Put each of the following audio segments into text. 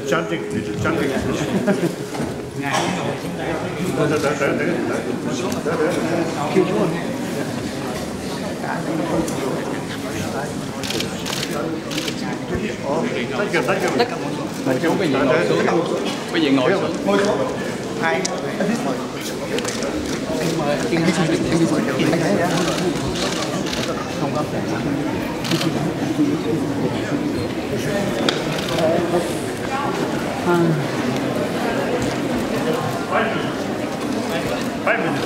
chanting. Five minutes.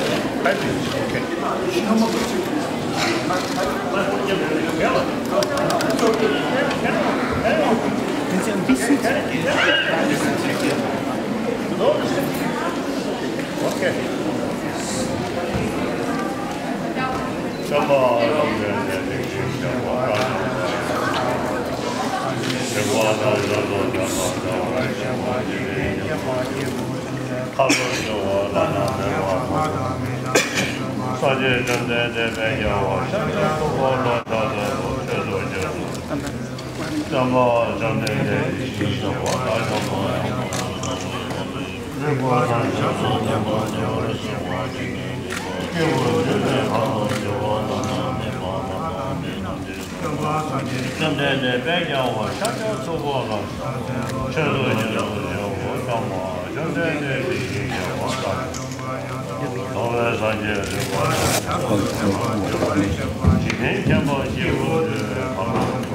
Okay.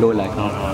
Lôi lại không?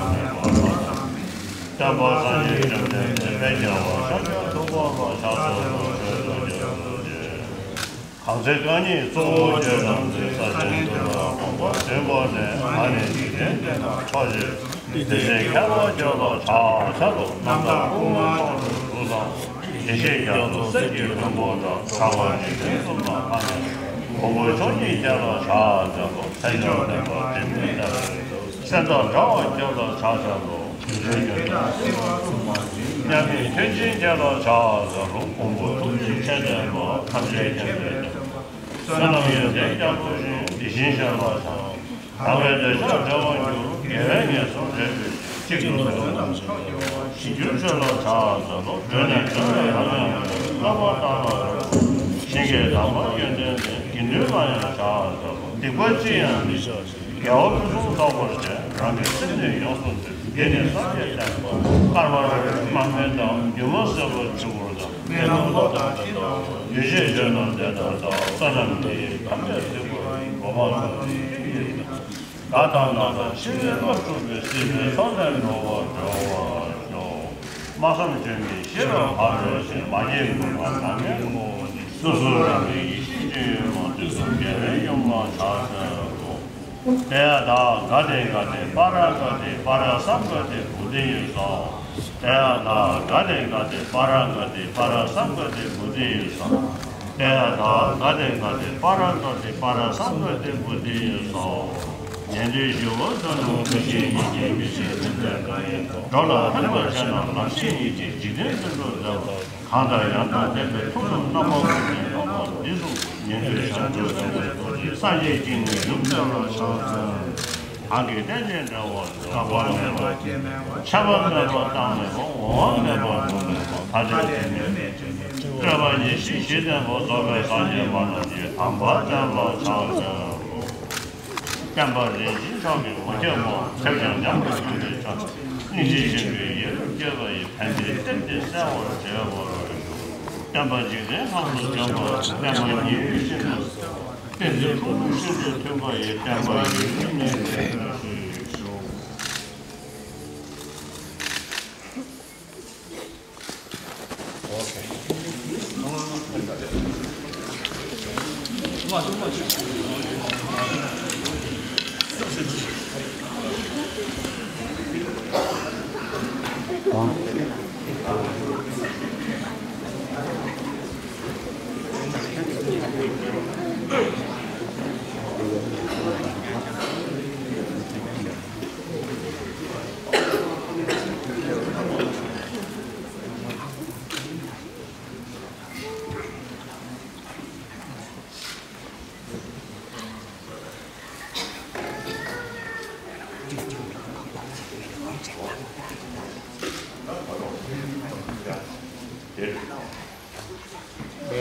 đeo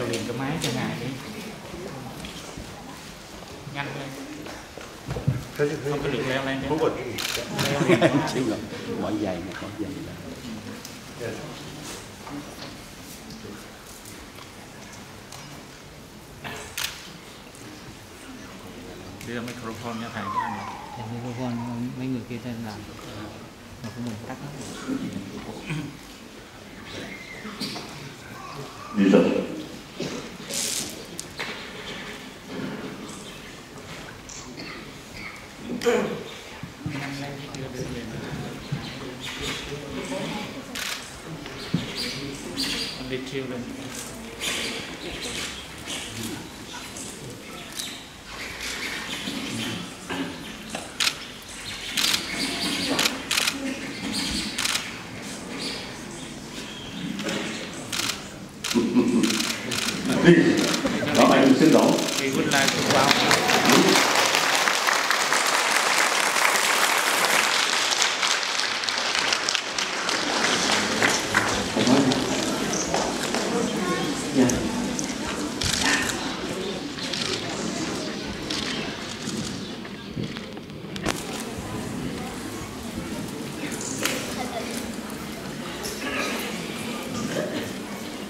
liền cái máy cho ngài đi, nhanh lên, không có được leo lên chứ. Leo liền chứ rồi bỏ giày này bỏ giày này. Đưa microphone cho thầy cái này. Microphone mấy người kia tên làm mà của mình tắt hết. Đi rồi. Nhanh lên chưa đưa lên. Anh đi chiêu lên. Đi. Đó anh xin lỗi. We would like to welcome.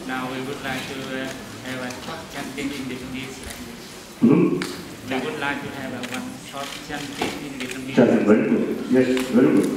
Now we would like to have a short chanting in Vietnamese language. We would like to have a one short chanting in Vietnamese. Chanting, very good. Yes, very good.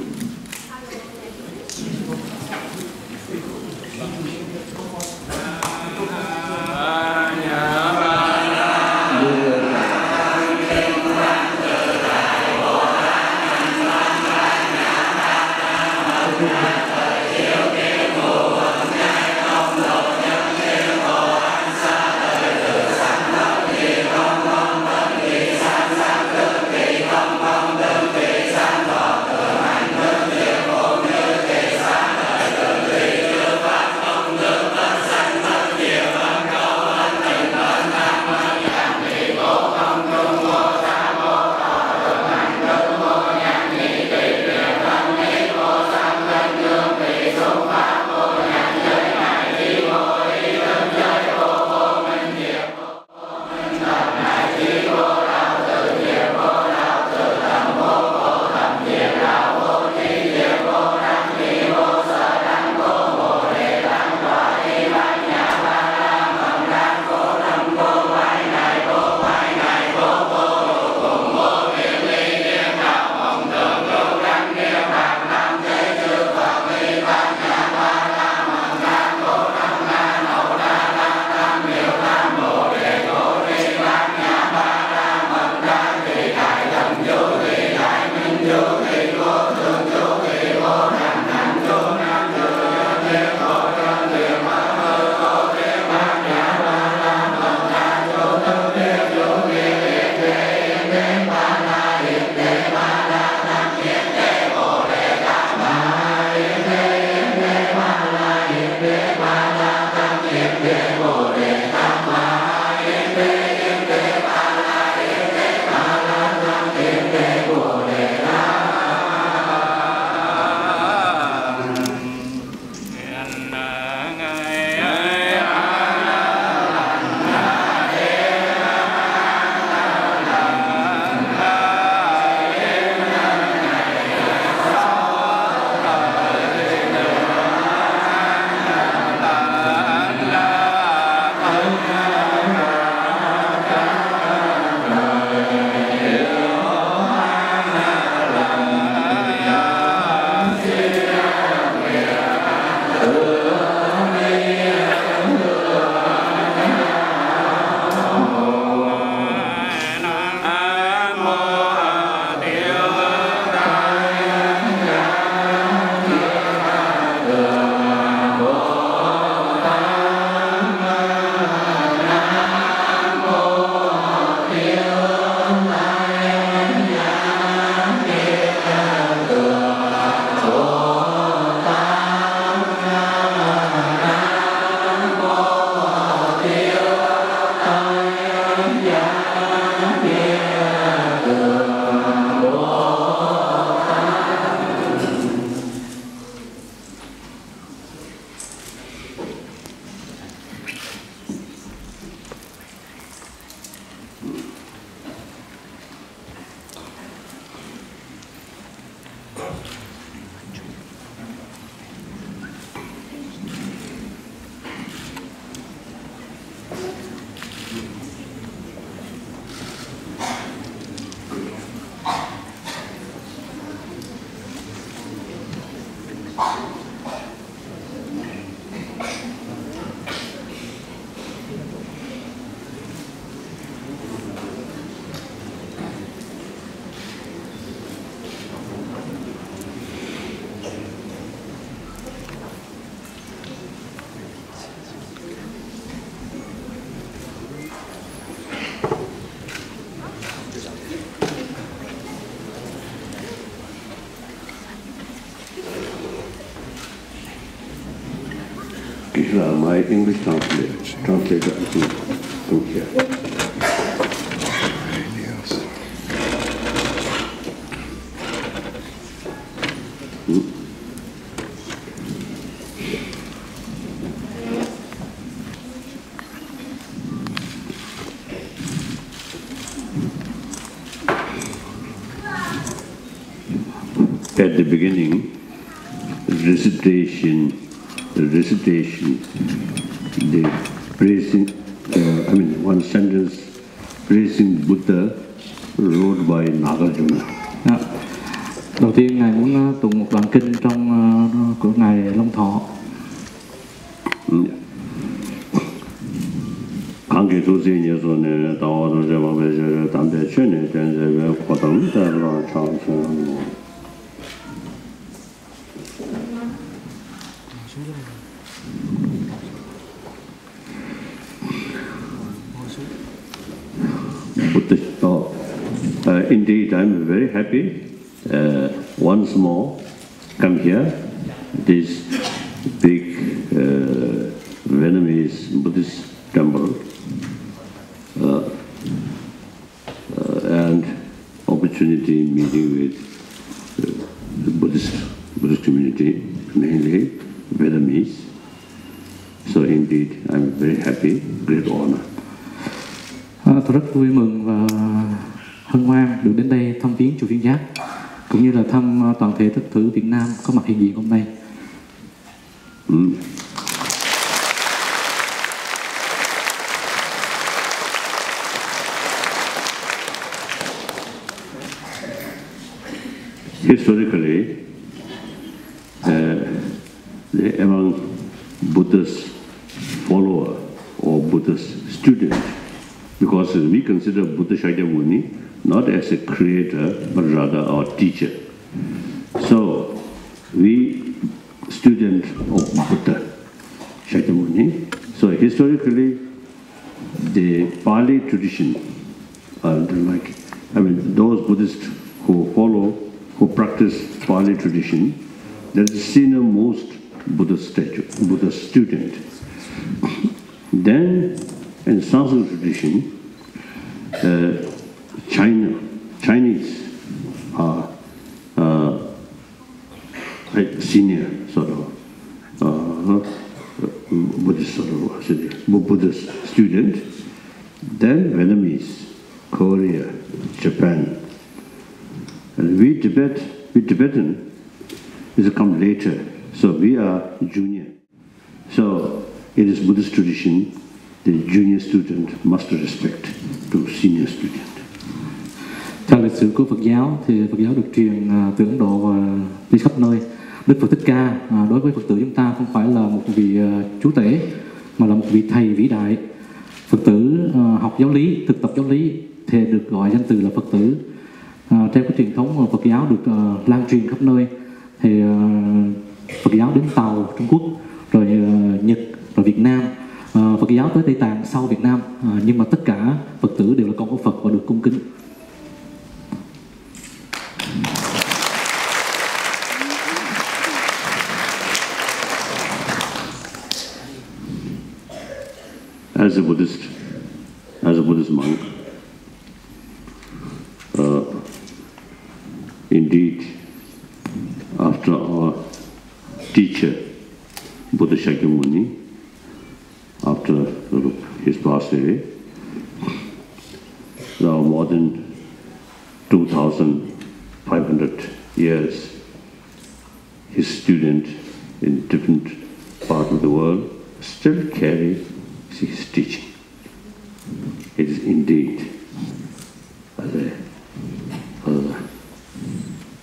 My English translator, I think here. At the beginning, recitation, the praising, one sentence, praising Buddha wrote by Nagarjuna. Đầu tiên Ngài muốn tụng một đoạn kinh của Ngài Long Thọ. 관계 조세에서는 다와도 제법에서 담대 전에 전제에 고등대로 창천하고 Indeed, I'm very happy once more come here, this big Vietnamese Buddhist temple, and opportunity meeting with the Buddhist community, mainly Vietnamese. So indeed, I'm very happy, great honor. Tôi rất vui mừng và hân hoan được đến đây thăm viếng chùa Vien Giac, cũng như là thăm toàn thể Phật tử Việt Nam có mặt hiện diện hôm nay. Historically, among Buddha's follower or Buddha's student, because we consider Buddha Shakyamuni not as a creator but rather our teacher. So, we student of Buddha Shakyamuni. So historically, the Pali tradition, those Buddhists who practice Pali tradition, that is senior most Buddha student. Then, in Sanskrit tradition, Chinese are senior Buddhist student. Then Vietnamese, Korea, Japan, and we Tibetan is come later. So we are junior. So it is Buddhist tradition. The junior student must respect to senior student. Theo lịch sử của Phật giáo thì Phật giáo được truyền từ Ấn Độ và đi khắp nơi. Đức Phật Thích Ca đối với Phật tử chúng ta không phải là một vị chúa tể mà là một vị thầy vĩ đại. Phật tử học giáo lý, thực tập giáo lý thì được gọi danh từ là Phật tử. Theo cái truyền thống Phật giáo được lan truyền khắp nơi thì Phật giáo đến Tàu, Trung Quốc, rồi Nhật, rồi Việt Nam. Phật giáo tới Tây Tạng sau Việt Nam, nhưng mà tất cả Phật tử đều là con của Phật và được cung kính. As a Buddhist monk, indeed, after our teacher, Buddha Shakyamuni, after his passed away, there are more than 2,500 years, his students in different parts of the world still carry his teaching. It is indeed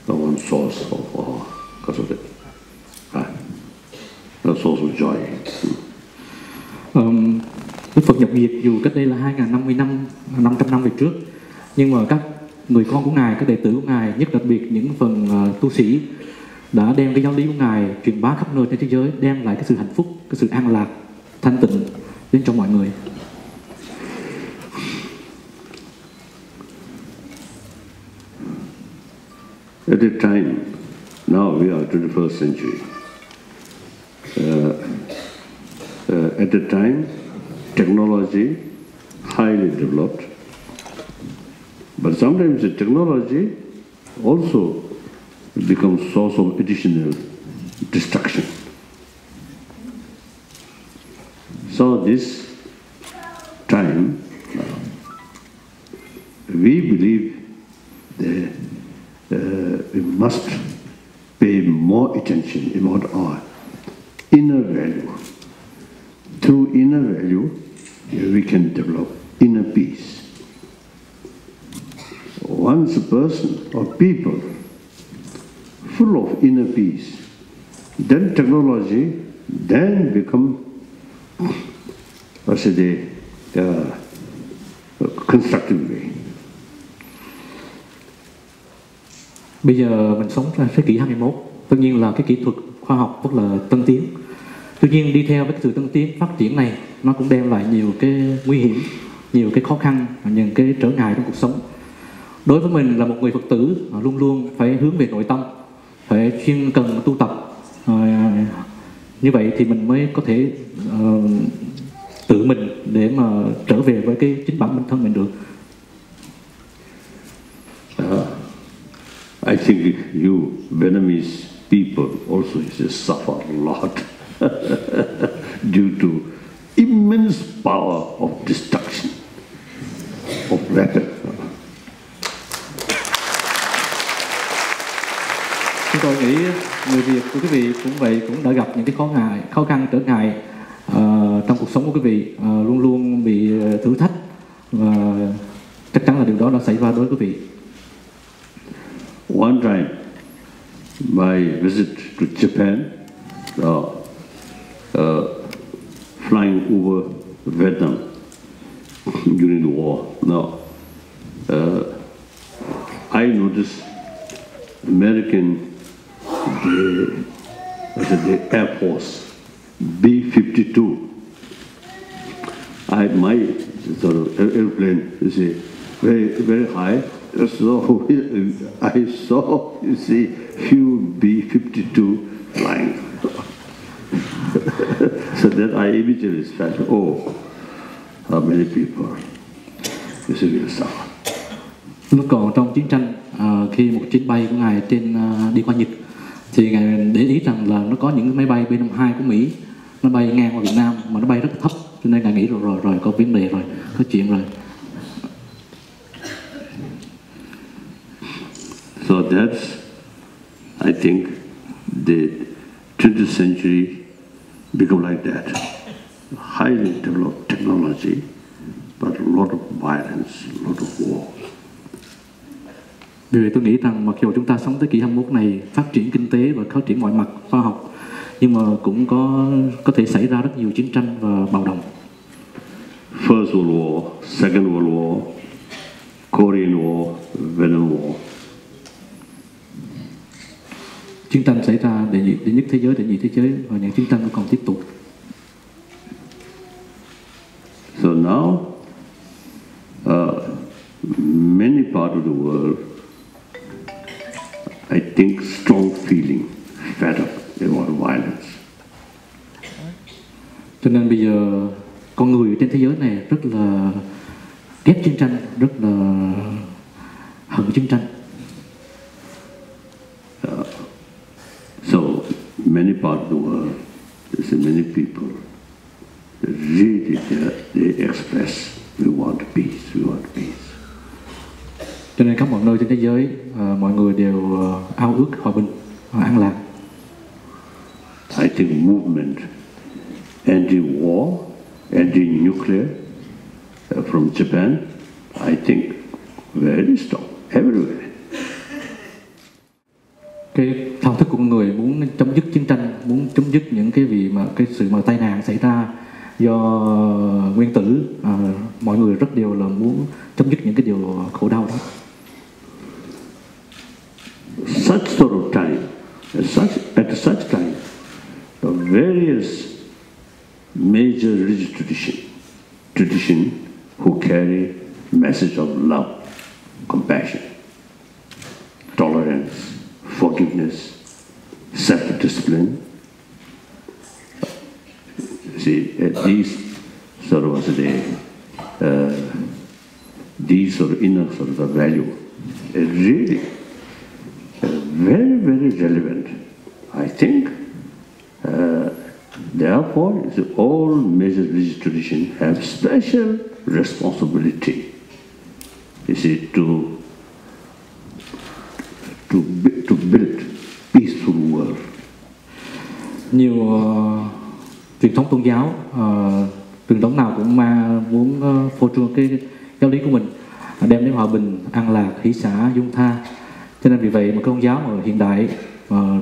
the one source of our the source of joy. Đức Phật nhập diệt dù cách đây là 2.050 năm, 500 năm về trước, nhưng mà các người con của Ngài, các đệ tử của Ngài, nhất đặc biệt những phần tu sĩ đã đem cái giáo lý của Ngài truyền bá khắp nơi trên thế giới, đem lại cái sự hạnh phúc, cái sự an lạc, thanh tịnh đến cho mọi người. At the time, now we are 21st century. at the time, technology highly developed, but sometimes the technology also becomes source of additional destruction. So this time, we believe that we must pay more attention about our inner value. Through inner value, we can develop inner peace. Once a person or people full of inner peace, then technology then become, what's the constructive way. Bây giờ mình sống ra thế kỷ 21, tất nhiên là cái kỹ thuật khoa học rất là tân tiến. Tuy nhiên đi theo với cái sự tân tiến phát triển này, nó cũng đem lại nhiều cái nguy hiểm, nhiều cái khó khăn, những cái trở ngại trong cuộc sống. Đối với mình là một người Phật tử, luôn luôn phải hướng về nội tâm, phải chuyên cần tu tập. Như vậy thì mình mới có thể tự mình để mà trở về với cái chính bản thân mình được. I think you Vietnamese people also suffer a lot due to immense power of destruction, of weapon. Chúng tôi nghĩ người Việt của quý vị cũng vậy, cũng đã gặp những cái khó khăn trở ngại trong cuộc sống của quý vị, luôn luôn bị thử thách, và chắc chắn là điều đó đã xảy ra đối với quý vị. One time, my visit to Japan, flying over Vietnam during the war. Now, I noticed American, the Air Force, B-52. My sort of airplane is very, very high. So I saw, you see, few B-52 flying. So that I immediately felt, oh, how many people will suffer. Lúc còn trong chiến tranh, khi một chuyến bay của ngài đi qua Nhật, thì ngài để ý rằng là nó có những máy bay B-52 của Mỹ, nó bay ngang qua Việt Nam mà nó bay rất thấp, cho nên ngài nghĩ rồi có vấn đề rồi, có chuyện rồi. So that's, I think, the 20th century become like that. Highly developed technology, but a lot of violence, a lot of war. Vì vậy tôi nghĩ rằng mặc dù chúng ta sống tới kỷ 21 này, phát triển kinh tế và phát triển mọi mặt khoa học, nhưng mà cũng có thể xảy ra rất nhiều chiến tranh và bạo động. First World War, Second World War, Korean War, Vietnam War. Chiến tranh xảy ra đệ nhất thế giới, đệ nhị thế giới, và những chiến tranh còn tiếp tục. So now, many parts of the world, I think, strong feeling, fed up about violence. Cho nên bây giờ con người trên thế giới này rất là ghét chiến tranh, rất là hận chiến tranh. So many parts of the world, there's many people that really they express, we want peace, we want peace. Cho nên khắp mọi nơi trên thế giới, mọi người đều ao ước hòa bình, an lạc. I think movement, anti-war, anti-nuclear, from Japan, I think very strong everywhere. Cái thao thức của con người muốn chấm dứt chiến tranh, muốn chấm dứt những cái sự tai nạn xảy ra do nguyên tử, mọi người rất đều là muốn chấm dứt những cái điều khổ đau đó. Such sort of time, at such time, the various major religious tradition who carry message of love, compassion, tolerance, forgiveness, self-discipline, see, these sort of these sort of inner sort of value is really very, very relevant. I think, therefore, all major religious traditions have special responsibility, you see, to build peaceful world. Nhiều truyền thống tôn giáo, truyền thống nào cũng muốn phô trương cái giáo lý của mình, đem đến hòa bình, an lạc, hỷ xả, dung tha. Cho nên vì vậy một tôn giáo mà hiện đại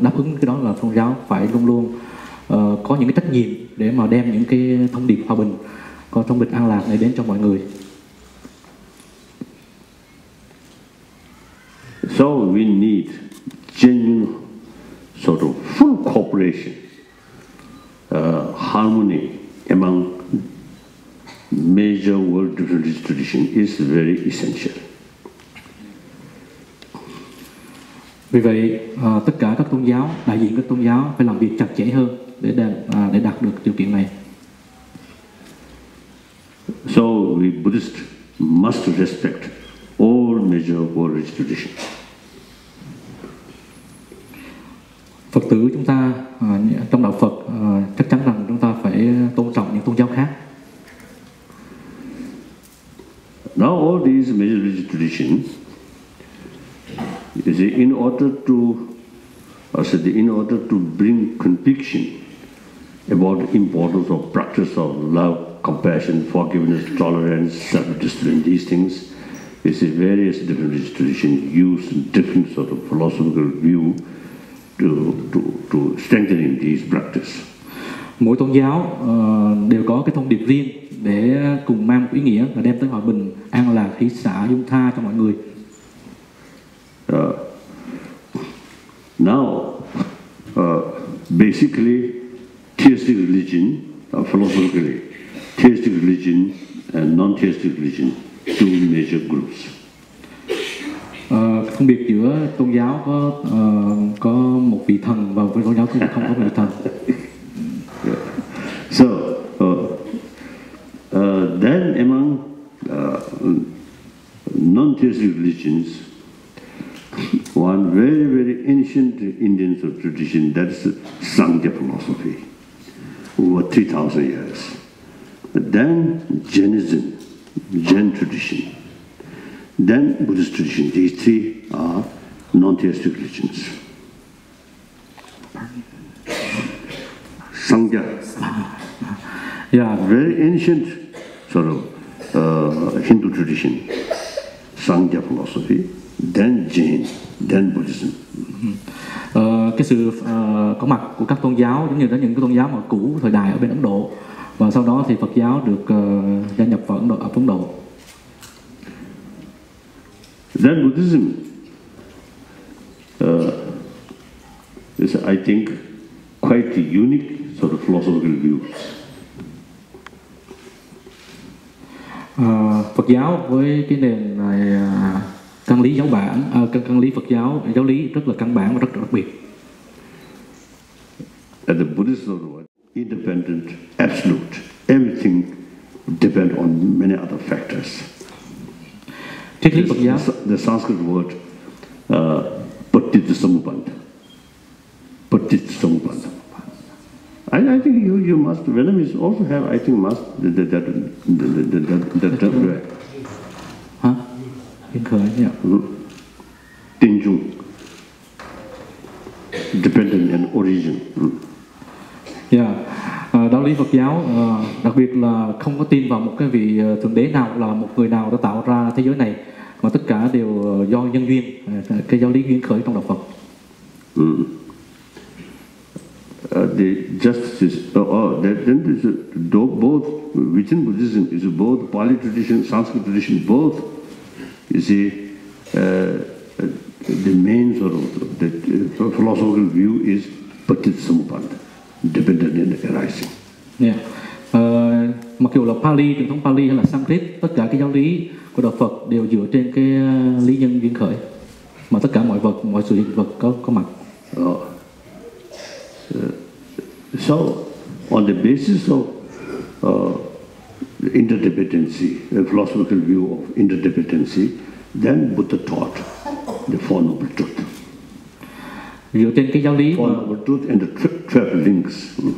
đáp ứng cái đó là tôn giáo phải luôn luôn có những cái trách nhiệm để mà đem những cái thông điệp hòa bình, có thông điệp an lạc này đến cho mọi người. So we need genuine sort of full cooperation, harmony among major world religious traditions is very essential. Vì vậy tất cả các tôn giáo, đại diện các tôn giáo phải làm việc chặt chẽ hơn để đạt được điều kiện này. So we Buddhists must respect all major world religious traditions. Phật tử chúng ta trong đạo Phật chắc chắn rằng chúng ta phải tôn trọng những tôn giáo khác. Now all these major religious traditions, you see, in order to bring conviction about the importance of practice of love, compassion, forgiveness, tolerance, self-discipline, these things, you see, various different religious traditions use different sort of philosophical view to strengthening these practice. Mỗi tôn giáo đều có cái thông điệp riêng để cùng mang một ý nghĩa là đem tới hòa bình, an lạc, hỷ xả, dung tha cho mọi người. Now, basically, theistic religion, philosophically, theistic religion and non-theistic religion, two major groups. Phân biệt giữa tôn giáo có một vị thần và với tôn giáo không có vị thần. So, then among non-theistic religions, one very, very ancient Indian sort of tradition, that is Sangha philosophy, over 3,000 years. Then Jainism, Jain tradition. Then Buddhist tradition. These three are non-theistic religions. Sangha, very ancient sort of Hindu tradition. Sangha philosophy, then Jain, then Buddhism. Cái sự có mặt của các tôn giáo giống như đó những cái tôn giáo mà cũ thời đại ở bên Ấn Độ, và sau đó thì Phật giáo được gia nhập vào Ấn Độ. Then Buddhism is, I think, quite a unique sort of philosophical view. Phật giáo với cái nền này căn lý giáo bản, căn lý Phật giáo, giáo lý rất là căn bản và rất đặc biệt. At the Buddhist sort of independent, absolute, everything depends on many other factors. Triết lý Phật giáo. The Sanskrit word Patitsamupanda. Patitsamupanda. I think you must, Vietnamese also have, I think, must that term, right? Hả? Yên khởi, yeah. Tinh Trung. Dependent on origin. Đạo lý Phật giáo đặc biệt là không có tin vào một cái vị thượng đế nào, là một người nào đã tạo ra thế giới này, mà tất cả đều do nhân duyên, cái giáo lý duyên khởi trong đạo Phật. The justice, then both within Buddhism is both Pali tradition, Sanskrit tradition, both. You see, the main sort of the philosophical view is Patitsamupanda, dependent on arising. Mặc dù là Pali, truyền thống Pali hay là Sanskrit, tất cả cái giáo lý của đạo Phật đều dựa trên cái lý nhân duyên khởi, mà tất cả mọi vật, mọi sự hiện vật có mặt. So, on the basis of interdependency, a philosophical view of interdependency, then Buddha taught the Four Noble Truth. Dựa trên cái giáo lý Four Noble Truth and the 12 links. 12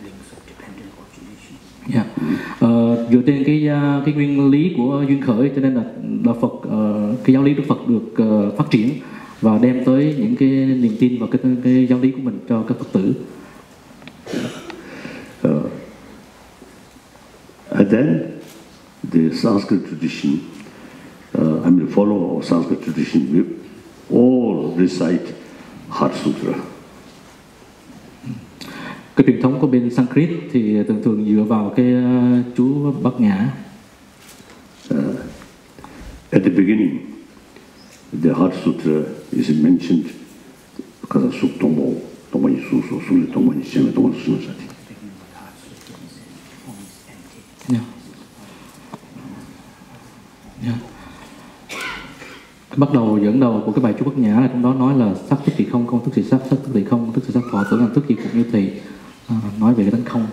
links of dependent origination. Yeah. Dựa trên cái nguyên lý của duyên khởi, cho nên là đạo Phật, cái giáo lý Đức Phật được phát triển và đem tới những cái niềm tin và cái giáo lý của mình cho các Phật tử. And then the Sanskrit tradition, follow Sanskrit tradition, we all recite Heart Sutra. Cái truyền thống của bên Sanskrit thì thường dựa vào cái chú Bát Nhã. At the beginning, the Heart Sutra is mentioned because of Suktomo, Tomo Yisu, Suli Tomo Yisheme, Tomo Sunasati. Bắt đầu dẫn đầu của cái bài chú Bát Nhã là trong đó nói là sắc tức thì không, không tức thì sắc, sắc tức thì không, tức thì sắc, thọ tưởng hành thức gì cũng như thì nói về cái tánh không.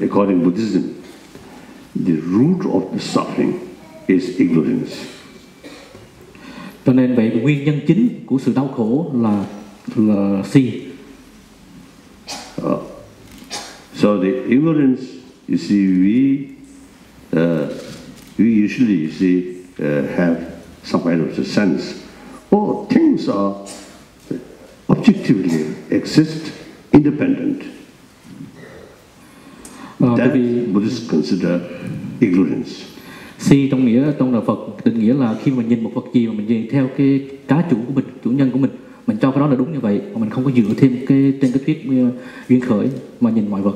According to Buddhism, the root of the suffering is ignorance. Cho nên vậy nguyên nhân chính của sự đau khổ là si. So the ignorance, you see, we usually have some kind of a sense, things are objectively exist independent. That Buddhists consider ignorance. Si trong đạo Phật định nghĩa là khi mình nhìn một vật gì mà mình nhìn theo cái cá chủ của mình, chủ nhân của mình cho cái đó là đúng như vậy, mà mình không có dựa thêm trên cái thuyết duyên khởi mà nhìn mọi vật.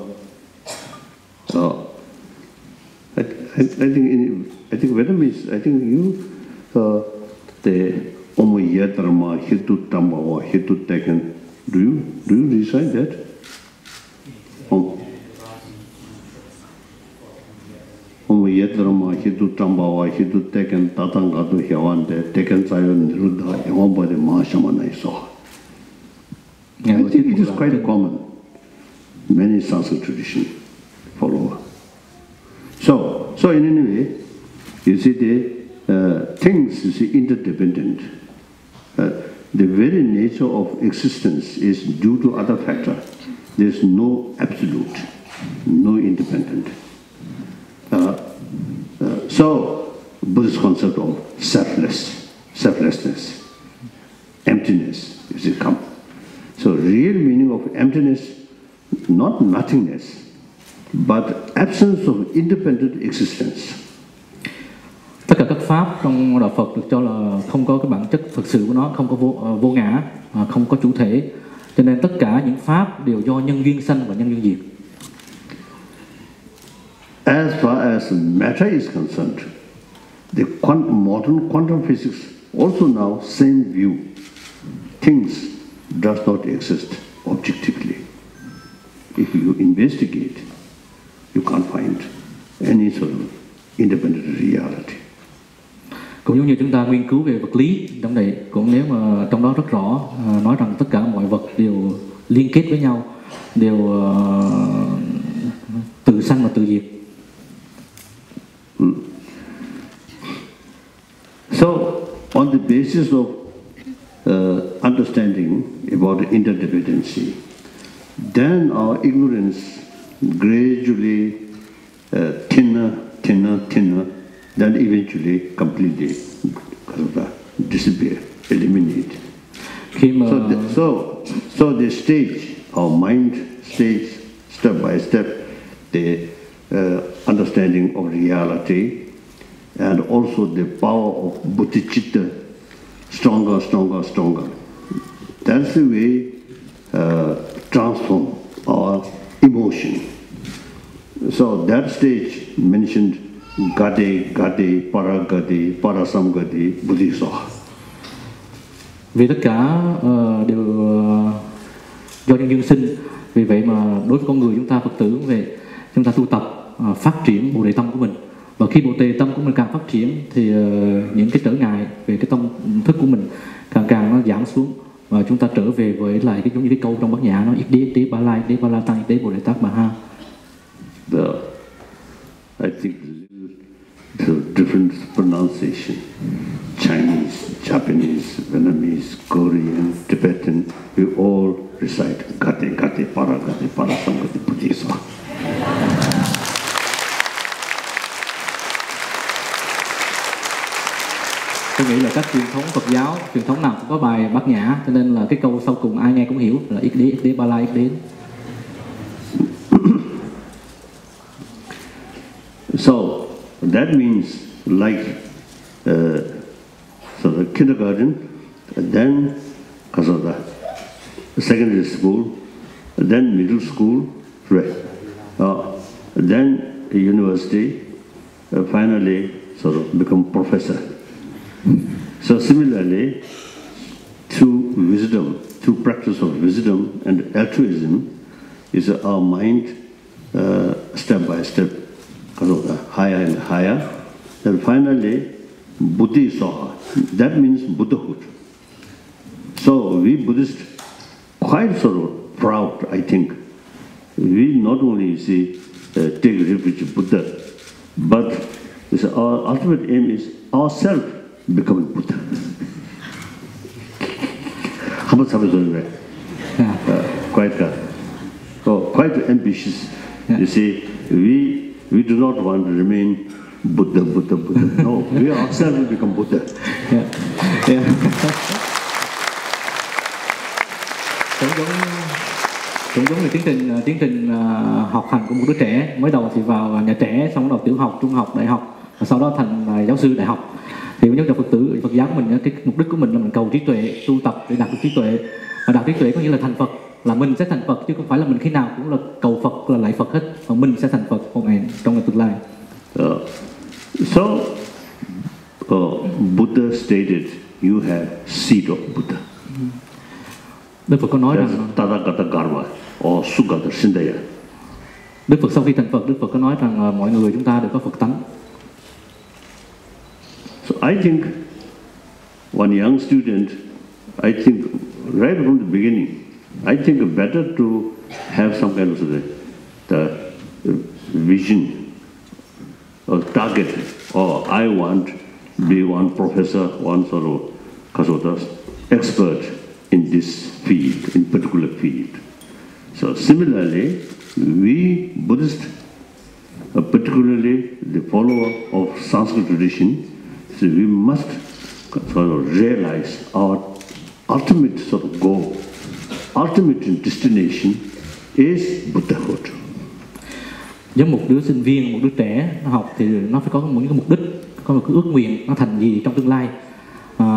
I think Vietnamese, I think you the Omoyatarma Hitu Tambawa Hitu Teken. Do you recite that? Omoyatarma Hitu Tambawa Hitu Teken Tatangatu Hyawante Teken Sayon Niruddha Yamabade Mahashamana Iso. I think it is quite common. Many Sanskrit tradition follow. So in any way, you see the things you see interdependent. The very nature of existence is due to other factor. There is no absolute, no independent. So Buddhist concept of selflessness, emptiness, you see, come. So real meaning of emptiness, not nothingness, but absence of independent existence. Tất cả các pháp trong đạo Phật được cho là không có cái bản chất thực sự của nó, không có vô ngã, không có chủ thể, cho nên tất cả những pháp đều do nhân duyên sanh và nhân duyên diệt. As far as matter is concerned, the modern quantum physics also now same view. Things does not exist objectively. If you investigate, you can't find any sort of independent reality. Cũng giống như chúng ta nghiên cứu về vật lý trong này, cũng nếu mà trong đó rất rõ nói rằng tất cả mọi vật đều liên kết với nhau, đều tự sanh và tự diệt. So, on the basis of understanding about interdependency, then our ignorance gradually thinner, then eventually completely disappear, eliminate. So the stage, our mind stage, step by step, the understanding of reality, and also the power of bodhicitta, stronger. That's the way transform our emotion. So that stage mentioned gade, paragade, parasamgade, bodhisattva. Vì tất cả đều do nhân duyên sinh, vì vậy mà đối với con người chúng ta Phật tử về chúng ta tu tập phát triển bồ đề tâm của mình, và khi bồ đề tâm của mình càng phát triển thì những cái trở ngại về cái tâm thức của mình càng nó giảm xuống, và chúng ta trở về với lại cái giống như cái câu trong Bát Nhã nó ít đế ba la tăng đế bồ đề tát bà ha. I think the different pronunciation, Chinese, Japanese, Vietnamese, Korean, Tibetan, we all recite gate para samgate buddhism. Tôi nghĩ là các truyền thống Phật giáo, truyền thống nào cũng có bài Bát Nhã, cho nên là cái câu sau cùng ai nghe cũng hiểu là ít đế ba la ít đế. So that means like so the kindergarten, and then the secondary school, and then middle school, right? Then university, finally sort of become professor. So similarly, through wisdom, through practice of wisdom and altruism, is our mind step by step, higher and higher. And finally, Buddhi Soha, that means Buddhahood. So we Buddhists quite sort of proud, I think. We not only take refuge in Buddha, but our ultimate aim is ourselves becoming Buddha. How much have we done quite ambitious. You see, we do not want to remain Buddha. No, we ourselves will become Buddha. Cũng giống như tiến trình học hành của một đứa trẻ, mới đầu thì vào nhà trẻ, xong bắt đầu tiểu học, trung học, đại học, và sau đó thành giáo sư đại học. Thì nhất là Phật giáo của mình, cái mục đích của mình là mình cầu trí tuệ, tu tập để đạt được trí tuệ. Và đạt trí tuệ có nghĩa là thành Phật, là mình sẽ thành Phật, chứ không phải là mình khi nào cũng là cầu Phật, là lạy Phật hết, mà mình sẽ thành Phật một ngày trong ngày tương lai. Buddha stated you have seed of Buddha. Đức Phật có nói rằng Đức Phật sau khi thành Phật, Đức Phật có nói rằng mọi người chúng ta đều có Phật tánh. So I think one young student, I think right from the beginning, I think better to have some kind of the vision or target, or I want to be one professor, one sort of expert in this field, in particular field. So similarly, we Buddhists, particularly the follower of Sanskrit tradition, so we must sort of realize our ultimate sort of goal, ultimate destination is Buddhahood. Giống một đứa sinh viên, một đứa trẻ nó học thì nó phải có một cái mục đích, có một cái ước nguyện nó thành gì trong tương lai.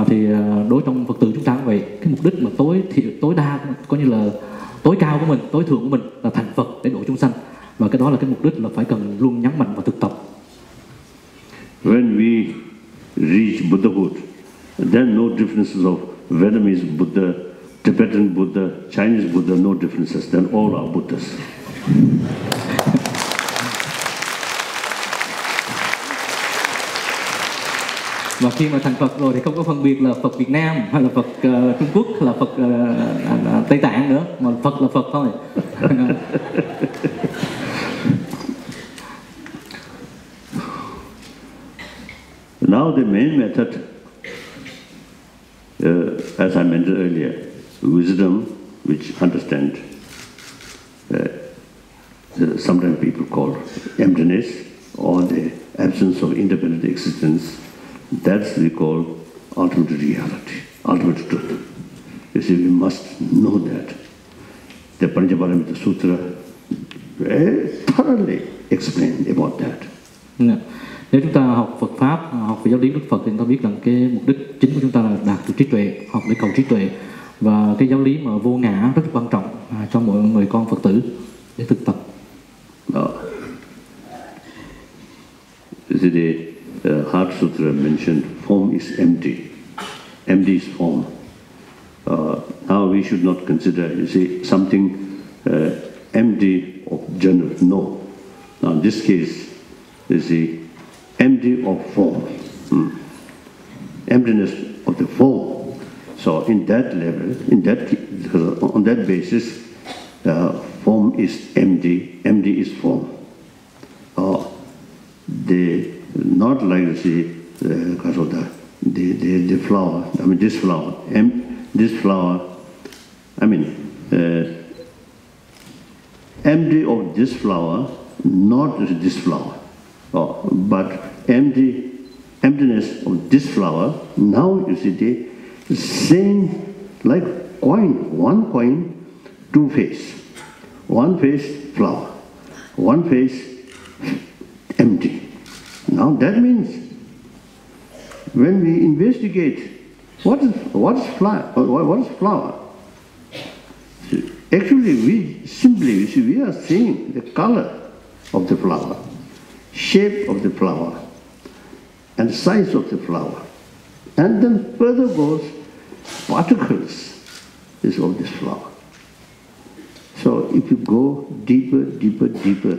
Thì đối trong Phật tử chúng ta cũng vậy, cái mục đích mà tối đa coi như là tối cao của mình, tối thượng của mình là thành Phật để độ chúng sanh, và cái đó là cái mục đích là phải cần luôn nhấn mạnh và thực tập. When we reach Buddhahood, then no differences of Vietnamese Buddha, Tibetan Buddha, Chinese Buddha, no differences. Then all are Buddhas. Và khi mà thành Phật rồi thì không có phân biệt là Phật Việt Nam hay là Phật Trung Quốc hay là Phật Tây Tạng nữa, mà Phật là Phật thôi. Now the main method, as I mentioned earlier, wisdom, which understand, sometimes people call emptiness or the absence of independent existence. That's we call ultimate reality, ultimate truth. You see, we must know that. The Panchaparamita Sutra very thoroughly explained about that. Nếu chúng ta học Phật Pháp, học về giáo lý Đức Phật thì chúng ta biết rằng cái mục đích chính của chúng ta là đạt được trí tuệ, học để cầu trí tuệ. Và cái giáo lý mà vô ngã rất quan trọng cho mọi người con Phật tử để thực tập. You see, the Heart Sutra mentioned form is empty. Empty is form. Now we should not consider, you see, something empty of general. No. Now in this case, you see, empty of form. Emptiness of the form. So in that level, on that basis, form is empty, empty is form. Not like the flower. I mean this flower, I mean empty of this flower, not this flower, but emptiness of this flower. Now you see the same like coin, one coin, two face. One face flower, one face empty. Now that means when we investigate what is flower, actually we are seeing the color of the flower, shape of the flower, and size of the flower, and then further goes particles is of this flower. So if you go deeper, deeper, deeper,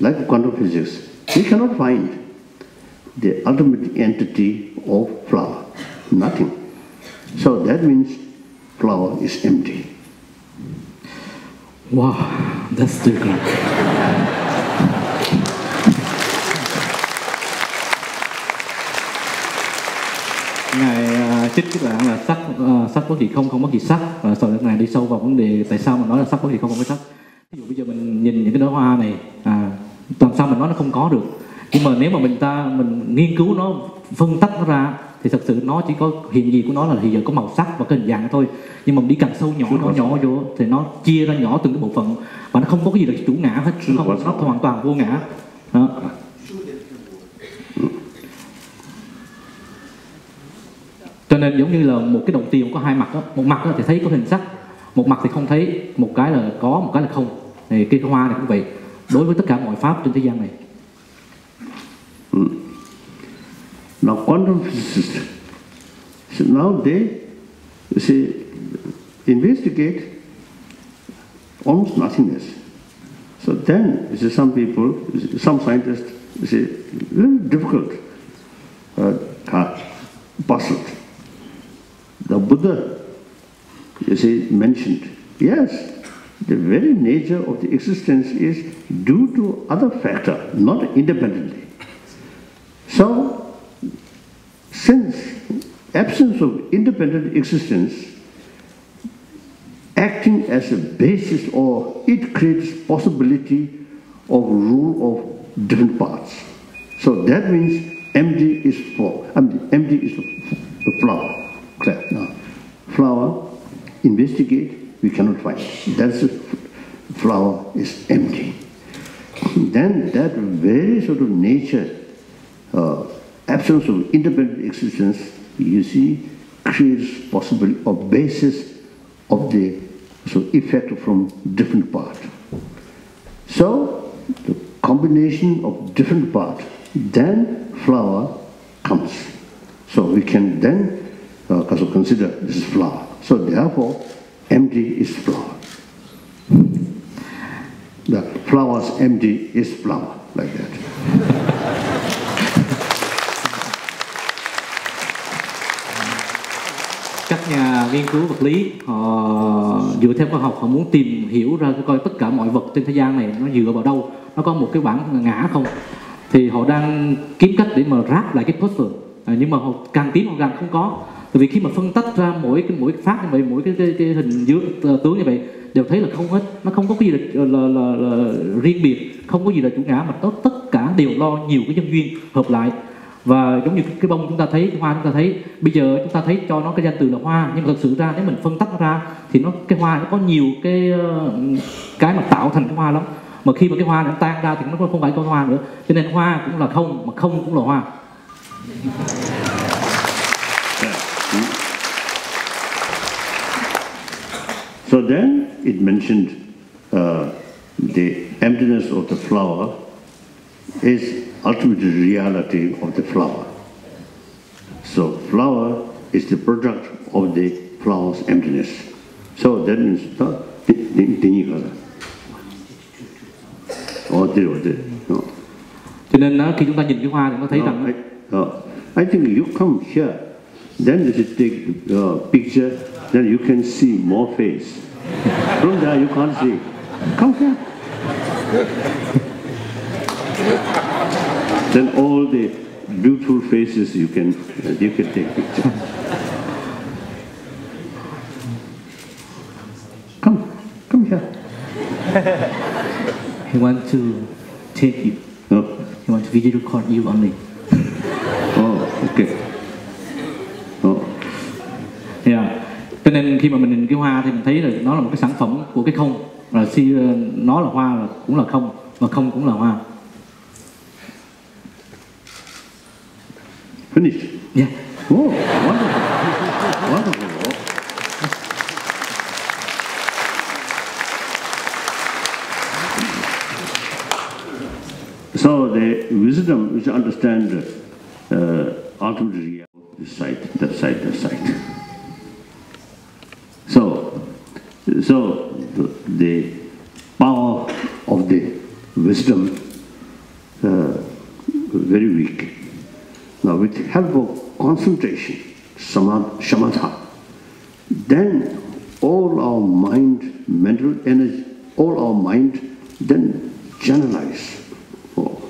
like quantum physics, we cannot find the ultimate entity of flower, nothing. So that means flower is empty. Wow, that's too good. Ngài trích cái đoạn là sắc bất kỳ không bất kỳ sắc, và sau đó ngài đi sâu vào vấn đề tại sao mà nói là sắc bất kỳ không có sắc. Ví dụ bây giờ mình nhìn những cái đóa hoa này, làm sao mình nói nó không có được, nhưng mà nếu mà mình nghiên cứu nó, phân tách nó ra thì thật sự nó chỉ có hiện diện của nó là hiện giờ có màu sắc và cái hình dạng thôi, nhưng mà mình đi càng sâu nhỏ vô thì nó chia ra nhỏ từng cái bộ phận và nó không có cái gì là chủ ngã hết, nó hoàn toàn vô ngã. Đó. Cho nên giống như là một cái đồng tiền có hai mặt đó. Một mặt đó thì thấy có hình sắc, một mặt thì không thấy, một cái là có, một cái là không. Thì cái hoa này cũng vậy, đối với tất cả mọi pháp trên thế gian này. Now quantum physicists, so now they investigate almost nothingness. So then some people, some scientists say little difficult, puzzled. The Buddha, mentioned, yes, the very nature of the existence is due to other factor, not independently. So, since absence of independent existence acting as a basis, or it creates possibility of rule of different parts. So that means empty is form. Empty is the flower. Clear? No. Flower, investigate, we cannot find. That's the flower is empty. Then that very sort of nature, absence of independent existence, you see, creates possibility of basis of the effect from different part. So the combination of different part, then flower comes. So we can then consider this is flower. So therefore, empty is flower. The flower's empty is flower, like that. Các nhà nghiên cứu vật lý họ dựa theo khoa học, họ muốn tìm hiểu ra coi tất cả mọi vật trên thế gian này nó dựa vào đâu, nó có một cái bản ngã không, thì họ đang kiếm cách để mà ráp lại cái puzzle, nhưng mà họ càng tìm họ càng không có. Tại vì khi mà phân tách ra mỗi cái phát như vậy, mỗi cái hình tướng như vậy đều thấy là không hết, nó không có cái gì là riêng biệt, không có gì là chủ ngã, mà tất cả đều lo nhiều cái nhân duyên hợp lại. Và giống như cái bông chúng ta thấy, cái hoa chúng ta thấy, bây giờ chúng ta thấy cho nó cái danh từ là hoa, nhưng mà thật sự ra nếu mình phân tách nó ra thì cái hoa nó có nhiều cái mà tạo thành cái hoa lắm. Mà khi mà cái hoa nó tan ra thì nó không phải con hoa nữa, cho nên hoa cũng là không, mà không cũng là hoa. So then it mentioned the emptiness of the flower is ultimate reality of the flower. So flower is the product of the flower's emptiness. So that means cho nên khi chúng ta nhìn cái hoa thì nó thấy rằng I think you come here Then you should take a picture, then you can see more face. From there you can't see. Come here. Then all the beautiful faces you can take picture. Come here. He want to take you. Oh. He want to video record you only. Oh, okay. Oh. Yeah. Cho nên khi mà mình nhìn cái hoa thì mình thấy là nó là một cái sản phẩm của cái không. Và nó là hoa là cũng là không, và không cũng là hoa. Finished? Yeah. Oh, wonderful. Wonderful. So the wisdom is to understand ultimate reality, this side, that side, that side. So the power of the wisdom very weak. Now with help of concentration, shamatha, then all our mind, mental energy, all our mind then generalize or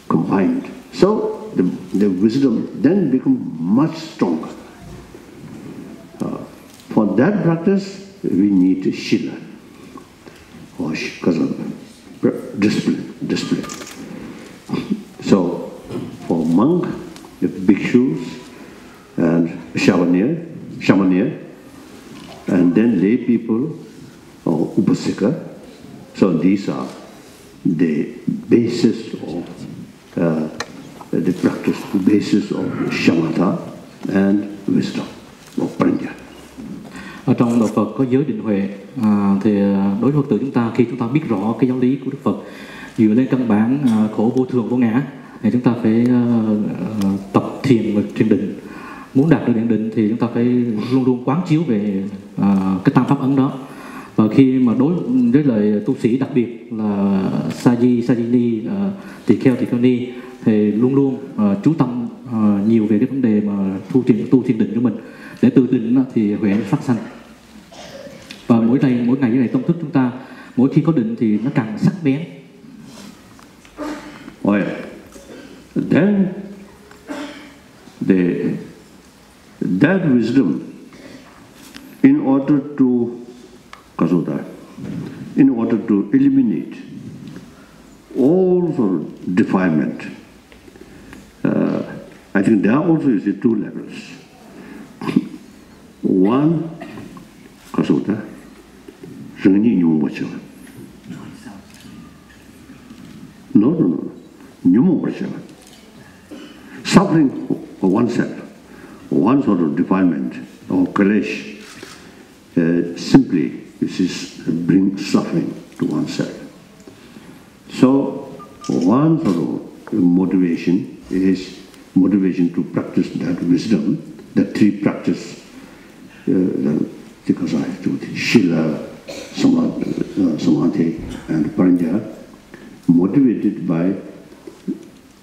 combined. So the wisdom then become much stronger. For that practice, we need shila or discipline. So for monk, the bhikshus and shamaniya, and then lay people or upasika. So these are the basis of the practice, the basis of shamatha and wisdom or prajna. Ở trong đạo Phật có giới định huệ, thì đối với Phật tử chúng ta, khi chúng ta biết rõ cái giáo lý của Đức Phật dựa lên căn bản khổ vô thường vô ngã, thì chúng ta phải tập thiền và thiền định. Muốn đạt được thiền định thì chúng ta phải luôn luôn quán chiếu về cái tam pháp ấn đó. Và khi mà đối với lời tu sĩ, đặc biệt là Sajini, tỳ kheo ni, thì luôn luôn chú tâm nhiều về cái vấn đề mà tu thiền định của mình, để từ định thì huệ phát sanh. Và mỗi ngày như này, tâm thức chúng ta mỗi khi có định thì nó càng sắc bén. Well, then that wisdom, in order to eliminate all sort of defilement, I think there also is two levels. One, kasota, rangni nyumbacha. No. Suffering for oneself, one sort of defilement or kalesh, simply this is bring suffering to oneself. So one sort of motivation is motivation to practice that wisdom, the three practice, because I have to shila, samadhi, and prajna, motivated by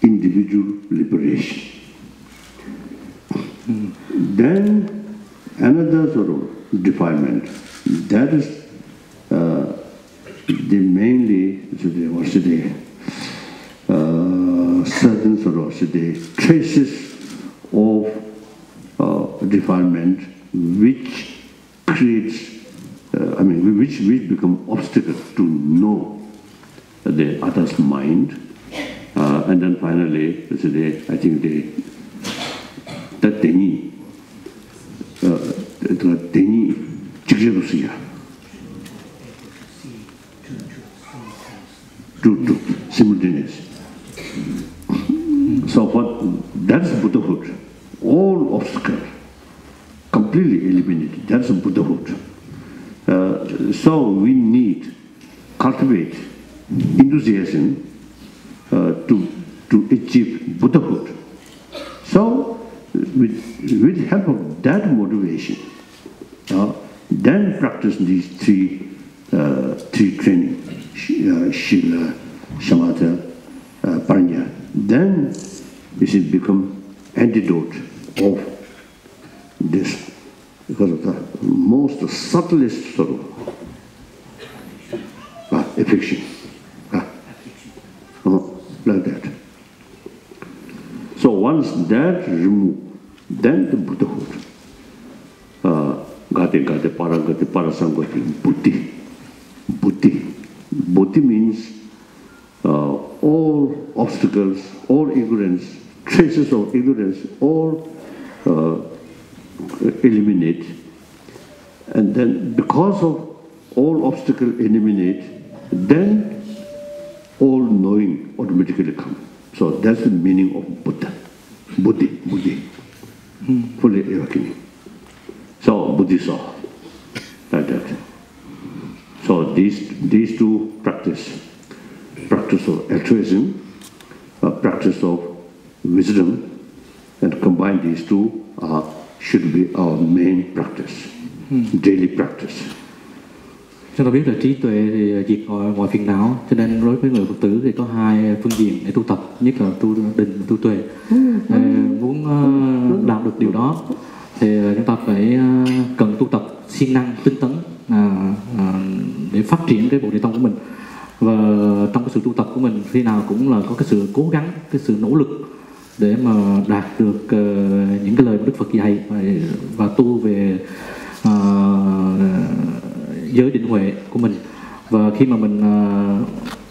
individual liberation. Then another sort of defilement, that is the mainly certain sort of traces of defilement which creates, which become obstacle to know the other's mind, and then finally, I think that teni to simultaneous. So that's Buddhahood. All obstacle completely eliminated. That's Buddhahood. So we need cultivate enthusiasm to achieve Buddhahood. So with help of that motivation, then practice these three training, shila, shamatha, prajna. Then it will become antidote of this because of the most subtlest sort of affection. Like that. So once that removed, then the Buddhahood. Gati, paragati, parasangati, buddhi. Buddhi means all obstacles, all ignorance, traces of ignorance, all eliminate. And then because of all obstacles eliminate, then all knowing automatically comes. So that's the meaning of Buddha. Buddhi. Fully awakening. So Buddhi saw like that. So these two practice of altruism, practice of wisdom, and combine these two should be our main practice, daily practice. Chúng ta biết là trí tuệ thì diệt mọi phiền não, cho nên đối với người Phật tử thì có hai phương diện để tu tập, nhất là tu định, tu tuệ. Muốn làm được điều đó thì chúng ta phải cần tu tập siêng năng, tinh tấn để phát triển cái bộ đề tông của mình. Và trong cái sự tu tập của mình khi nào cũng là có cái sự cố gắng, cái sự nỗ lực để mà đạt được những cái lời mà Đức Phật dạy và tu về giới định huệ của mình. Và khi mà mình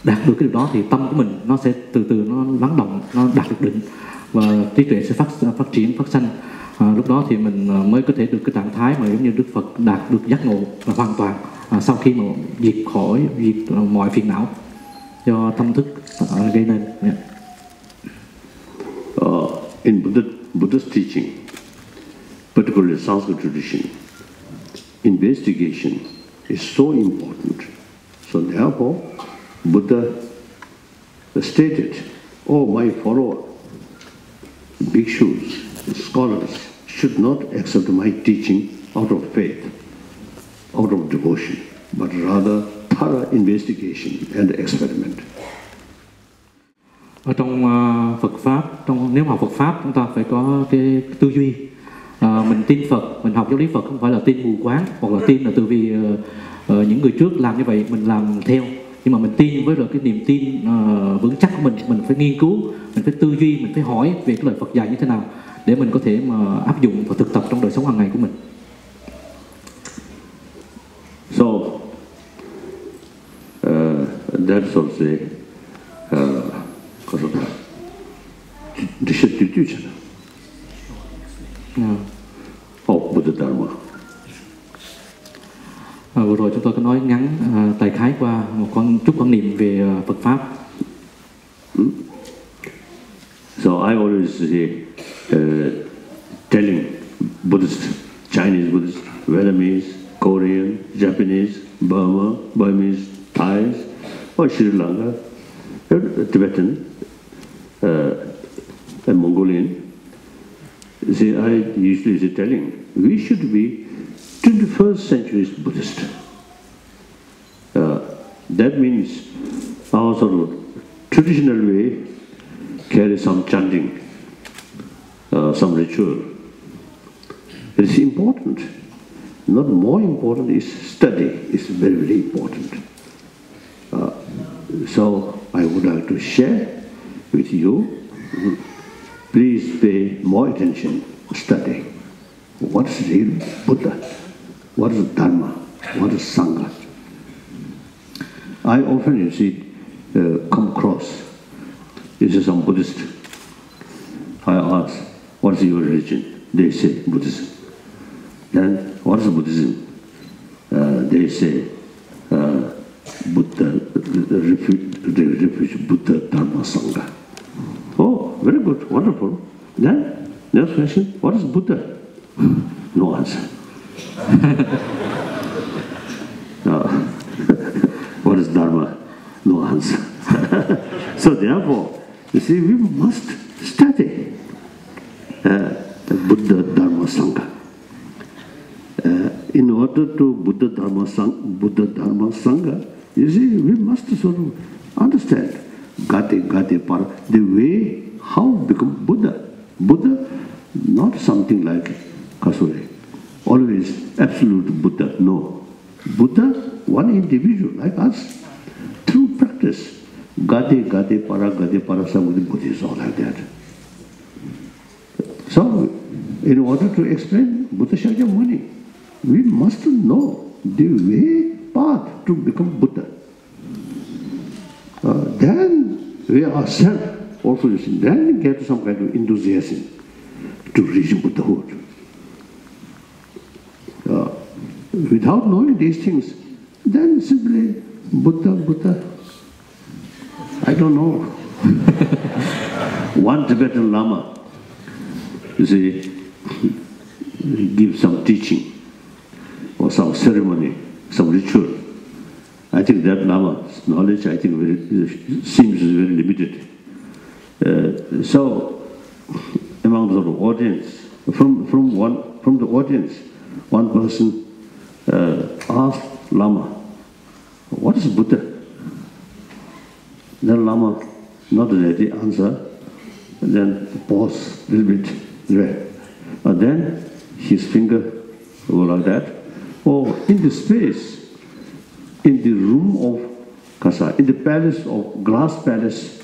đạt được cái điều đó thì tâm của mình nó sẽ từ từ nó lắng động, nó đạt được định và trí tuệ sẽ phát triển, phát sanh. Lúc đó thì mình mới có thể được cái trạng thái mà giống như Đức Phật đạt được giác ngộ và hoàn toàn sau khi mà diệt mọi phiền não do tâm thức gây nên. In Buddha's teaching, particularly Sanskrit tradition, investigation is so important. So therefore, Buddha stated, "Oh, my follower, bhikshus, scholars should not accept my teaching out of faith, out of devotion, but rather thorough investigation and experiment." Ở trong Phật pháp, nếu mà học Phật pháp chúng ta phải có cái tư duy. Mình tin Phật, mình học giáo lý Phật không phải là tin mù quáng, hoặc là tin là từ vì những người trước làm như vậy mình làm theo. Nhưng mà mình tin với cái niềm tin vững chắc của mình phải nghiên cứu, mình phải tư duy, mình phải hỏi về cái lời Phật dạy như thế nào để mình có thể mà áp dụng và thực tập trong đời sống hàng ngày của mình. So that's also of Buddha Dharma. Vừa rồi chúng tôi có nói ngắn đại khái qua một chút quan niệm về Phật pháp. So I always say, telling Buddhist, Chinese Buddhist, Vietnamese, Korean, Japanese, Burmese, Thais, or Sri Lanka, Tibetan, and Mongolian. See, I usually say telling, we should be 21st century Buddhist. That means our sort of traditional way carry some chanting, some ritual. It is important. Not more important is study. It's very, very important. So I would like to share with you. Please pay more attention, study. What is real Buddha? What is Dharma? What is Sangha? I often come across, this is some Buddhist. I ask, what is your religion? They say Buddhism. Then, what is Buddhism? They say Buddha, the refuge, Buddha, Dharma, Sangha. Oh, very good, wonderful. Then, next question, what is Buddha? No answer. What is Dharma? No answer. So therefore, you see, we must study Buddha, Dharma, Sangha. In order to Buddha, Dharma, Sangha, you see, we must sort of understand Gati, Para, the way how become Buddha. Buddha, not something like Kasure. always absolute Buddha. No. Buddha, one individual like us, through practice. Gade para samudhi Buddha is all like that. So, in order to explain Buddha Shakyamuni, we must know the way, path to become Buddha. Then we ourselves also then get some kind of enthusiasm to reach Buddhahood. Without knowing these things, then simply Buddha, I don't know. One Tibetan Lama, you see, give some teaching or some ceremony, some ritual. I think that Lama's knowledge, I think, seems very limited. So, among the audience, from the audience, one person asked Lama, "What is Buddha?" Then Lama not ready answer, then pause a little bit there. And then his finger go like that. Oh, in the space, in the room of Kasa, in the palace of glass palace,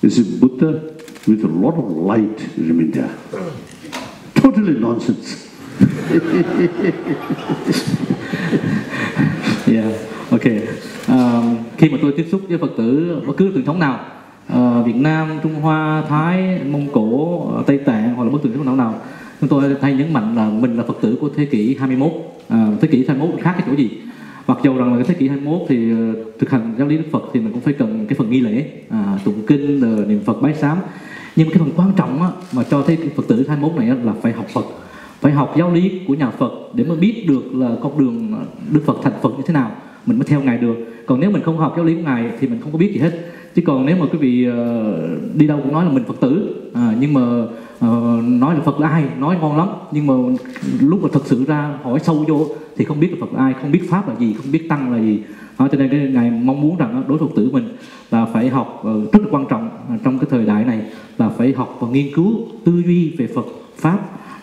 is a Buddha with a lot of light remain there. Totally nonsense. Yeah, okay. Khi mà tôi tiếp xúc với Phật tử bất cứ truyền thống nào, Việt Nam, Trung Hoa, Thái, Mông Cổ, Tây Tạng hoặc là bất cứ truyền thống nào, chúng tôi hay nhấn mạnh là mình là Phật tử của thế kỷ 21. Thế kỷ 21 khác cái chỗ gì? Mặc dù rằng là cái thế kỷ 21 thì thực hành giáo lý Đức Phật thì mình cũng phải cần cái phần nghi lễ, tụng kinh, niệm Phật, bái sám. Nhưng cái phần quan trọng á, mà cho thế kỷ Phật tử 21 này á, là phải học Phật, phải học giáo lý của nhà Phật để mới biết được là con đường Đức Phật thành Phật như thế nào, mình mới theo Ngài được. Còn nếu mình không học giáo lý của Ngài thì mình không có biết gì hết. Chứ còn nếu mà quý vị đi đâu cũng nói là mình Phật tử, nhưng mà nói là Phật là ai, nói ngon lắm, nhưng mà lúc mà thực sự ra hỏi sâu vô thì không biết là Phật là ai, không biết Pháp là gì, không biết Tăng là gì. Cho nên cái Ngài mong muốn rằng đối với Phật tử mình là phải học, rất là quan trọng trong cái thời đại này là phải học và nghiên cứu tư duy về Phật Pháp,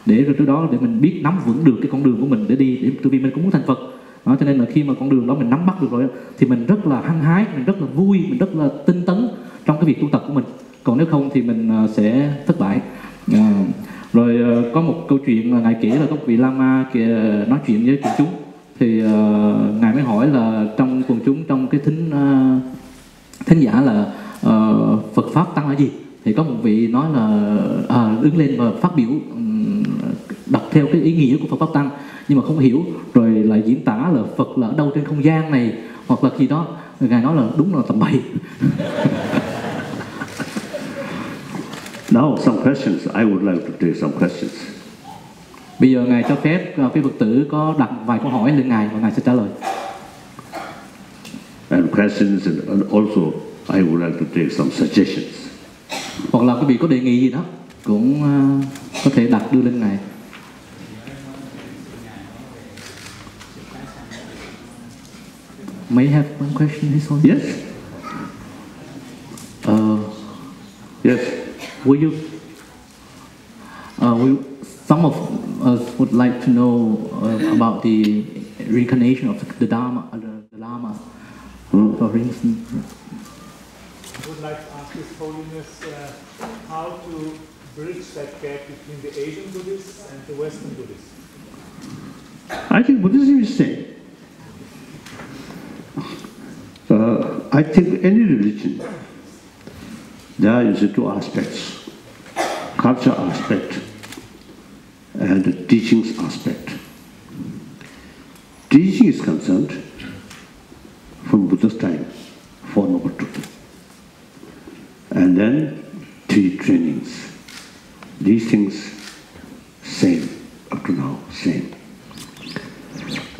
để rồi từ đó để mình biết nắm vững được cái con đường của mình để đi, để vì mình cũng muốn thành Phật. Cho nên là khi mà con đường đó mình nắm bắt được rồi thì mình rất là hăng hái, mình rất là vui, mình rất là tinh tấn trong cái việc tu tập của mình. Còn nếu không thì mình sẽ thất bại. Rồi có một câu chuyện là Ngài kể là có một vị Lama nói chuyện với quần chúng, thì Ngài mới hỏi là trong quần chúng, trong cái thính giả là Phật Pháp Tăng là gì? Thì có một vị nói là đứng lên và phát biểu, đọc theo cái ý nghĩa của Phật Pháp Tăng, nhưng mà không hiểu, rồi lại diễn tả là Phật là ở đâu trên không gian này hoặc là gì đó. Ngài nói là đúng là tầm bậy. Now some questions. I would like to take some questions. Bây giờ Ngài cho phép quý Phật tử có đặt vài câu hỏi lên Ngài và Ngài sẽ trả lời. And questions, and also I would like to take some suggestions. Hoặc là quý vị có đề nghị gì đó cũng có thể đặt đưa lên Ngài. May I have one question? Yes. Yes. Will some of us would like to know about the reincarnation of the Dharma, the Lama, for instance. I would like to ask His Holiness how to bridge that gap between the Asian Buddhists and the Western Buddhists. I think Buddhism is same. I think any religion, there is two aspects, culture aspect and the teachings aspect. Teaching is concerned from Buddha's time, Four Noble Truths. And then three trainings. These things, same, up to now, same.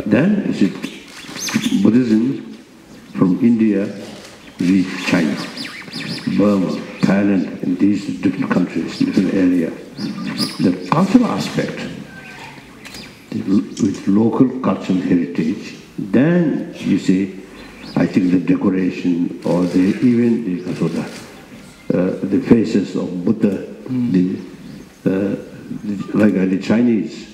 Then is it Buddhism from India reach China, Burma, Thailand, and these different countries, different areas. The cultural aspect, with local cultural heritage, then you see, I think the decoration or the faces of Buddha, like the Chinese,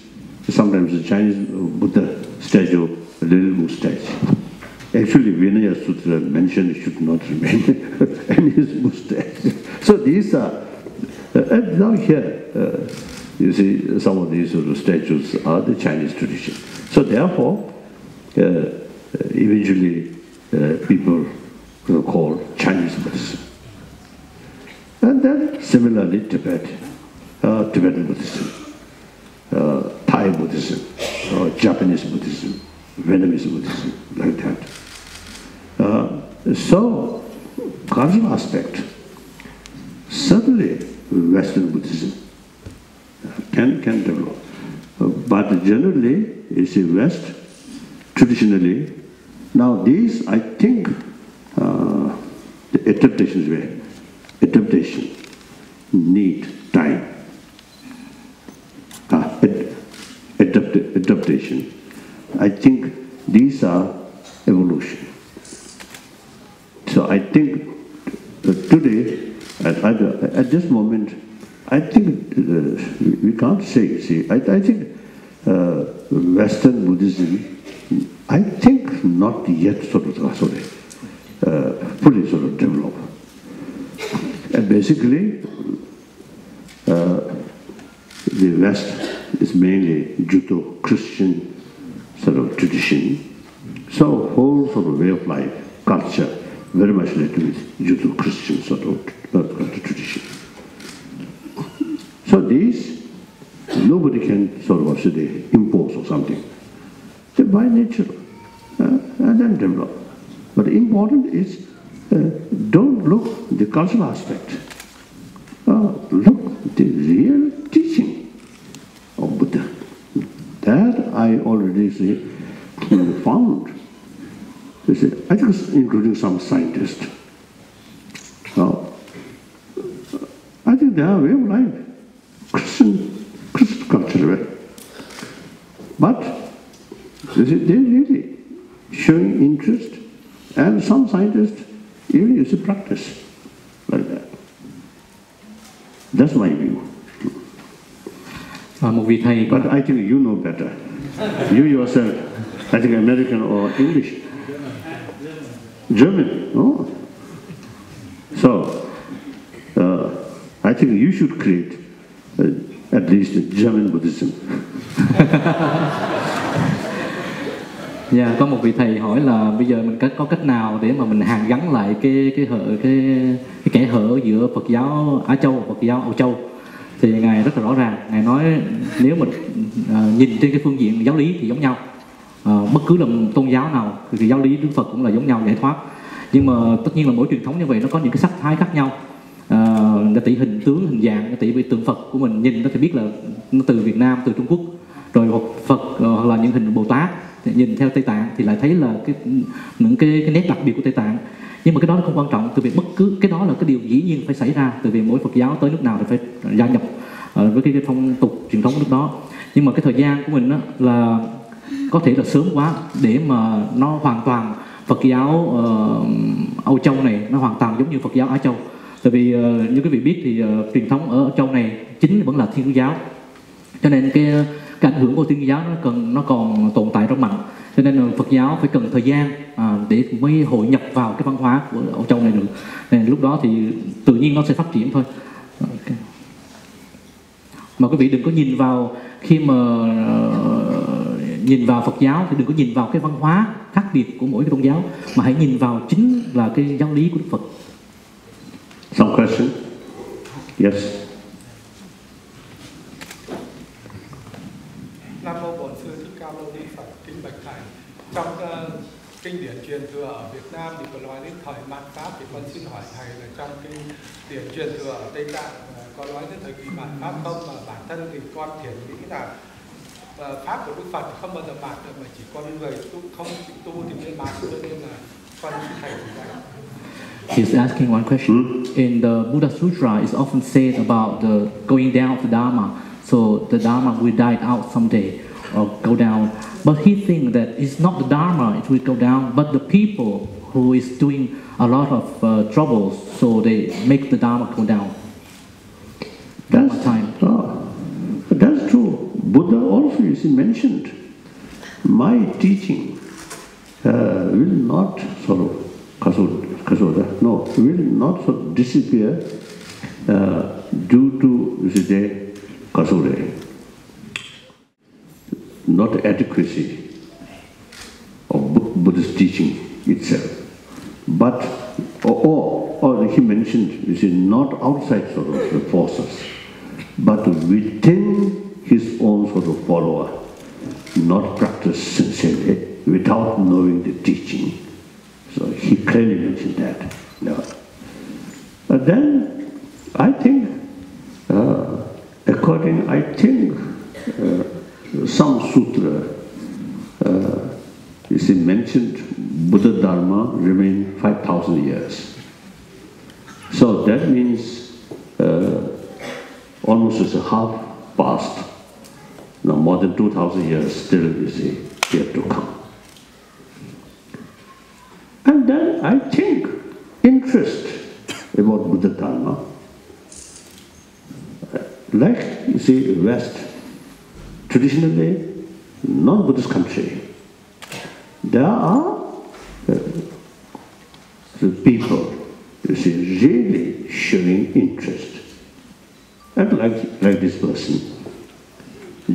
sometimes the Chinese Buddha statue, a little moustache. Actually, Vinaya Sutra mentioned it should not remain any moustache. So these are, and now here, you see, some of these sort of statues are the Chinese tradition. So therefore, eventually people call Chinese Buddhism. And then similarly Tibetan Buddhism, Thai Buddhism, Japanese Buddhism, Vietnamese Buddhism, like that. So, cultural aspect, certainly Western Buddhism can develop. But generally, you see, West, traditionally, now these, I think, the adaptation need time. Adaptation. I think these are evolution. So I think today, at this moment, I think we can't say. See, I think Western Buddhism, I think not yet fully developed. And basically, the West is mainly Judeo-Christian sort of tradition. So whole sort of way of life, culture, very much related with Judeo-Christian sort of tradition. So these, nobody can sort of say impose or something. They're by nature, and then develop. But important is, don't look the cultural aspect. Look the real teaching of Buddha. That I already found. You see, I think including some scientists. I think they are way of life, Christian culture. But they're really showing interest, and some scientists even use a practice like that. That's my view. Một vị thầy. But I think you know better. You yourself, I think American or English. German. Oh. So, I think you should create at least a German Buddhism. Dạ, có một vị thầy hỏi là bây giờ mình có cách nào để mà mình hàn gắn lại cái kẽ hở giữa Phật giáo Á Châu và Phật giáo Âu Châu. Thì ngài rất là rõ ràng, ngài nói nếu mình nhìn trên cái phương diện giáo lý thì giống nhau, bất cứ là tôn giáo nào thì giáo lý Đức Phật cũng là giống nhau, giải thoát. Nhưng mà tất nhiên là mỗi truyền thống như vậy nó có những cái sắc thái khác nhau. Nó tỷ hình tướng, hình dạng, nó tỷ về tượng Phật của mình nhìn nó thì biết là nó từ Việt Nam, từ Trung Quốc, rồi hoặc Phật hoặc là những hình Bồ Tát nhìn theo Tây Tạng thì lại thấy là những cái nét đặc biệt của Tây Tạng. Nhưng mà cái đó nó không quan trọng, từ vì bất cứ cái đó là cái điều dĩ nhiên phải xảy ra, từ vì mỗi Phật giáo tới nước nào thì phải gia nhập với cái phong tục truyền thống nước đó. Nhưng mà cái thời gian của mình đó là có thể là sớm quá để mà nó hoàn toàn Phật giáo Âu Châu này nó hoàn toàn giống như Phật giáo Á Châu. Tại vì như quý vị biết thì truyền thống ở Châu này chính vẫn là Thiên Chúa giáo, cho nên cái ảnh hưởng của Thiên Chúa giáo nó còn tồn tại rất mạnh. Cho nên Phật giáo phải cần thời gian để mới hội nhập vào cái văn hóa của Âu Châu này được. Nên lúc đó thì tự nhiên nó sẽ phát triển thôi. Okay. Mà quý vị đừng có nhìn vào, khi mà nhìn vào Phật giáo thì đừng có nhìn vào cái văn hóa khác biệt của mỗi cái tôn giáo, mà hãy nhìn vào chính là cái giáo lý của Đức Phật. Some question? Yes. Nam mô Bổn Sư Thích Ca Mâu Ni Phật. Kính bạch thầy, trong kinh điển truyền thừa ở Việt Nam thì có nói đến thời mạt Pháp, thì con xin hỏi thầy là trong kinh điển truyền thừa ở Tây Tạng có nói đến thời kỳ mạt Pháp không? Mà bản thân thì con thiền nghĩ là pháp của Đức Phật không bao giờ mạt được, mà chỉ con người tu không chịu tu thì mới mạt, cho nên là con xin thầy chỉ dạy. He's asking one question. In the Buddha Sutra, it's often said about the going down of the Dharma. So the Dharma will die out someday or go down. But he thinks that it's not the Dharma, it will go down, but the people who is doing a lot of troubles, so they make the Dharma go down. That's true. Buddha also also you see mentioned, my teaching will not sort of will not sort of disappear due to the kasure, not adequacy of Buddhist teaching itself, but or he mentioned, you see, not outside sort of the forces, but within his own sort of follower, not practice sincerely without knowing the teaching. So he clearly mentioned that. Then I think, some sutra, you see, mentioned Buddha Dharma remain 5,000 years. So that means almost as a half past. Now more than 2,000 years still, you see, yet to come. And then I think interest about Buddha Dharma, like you see West, traditionally non-Buddhist country, there are the people, you see, really showing interest. And like this person,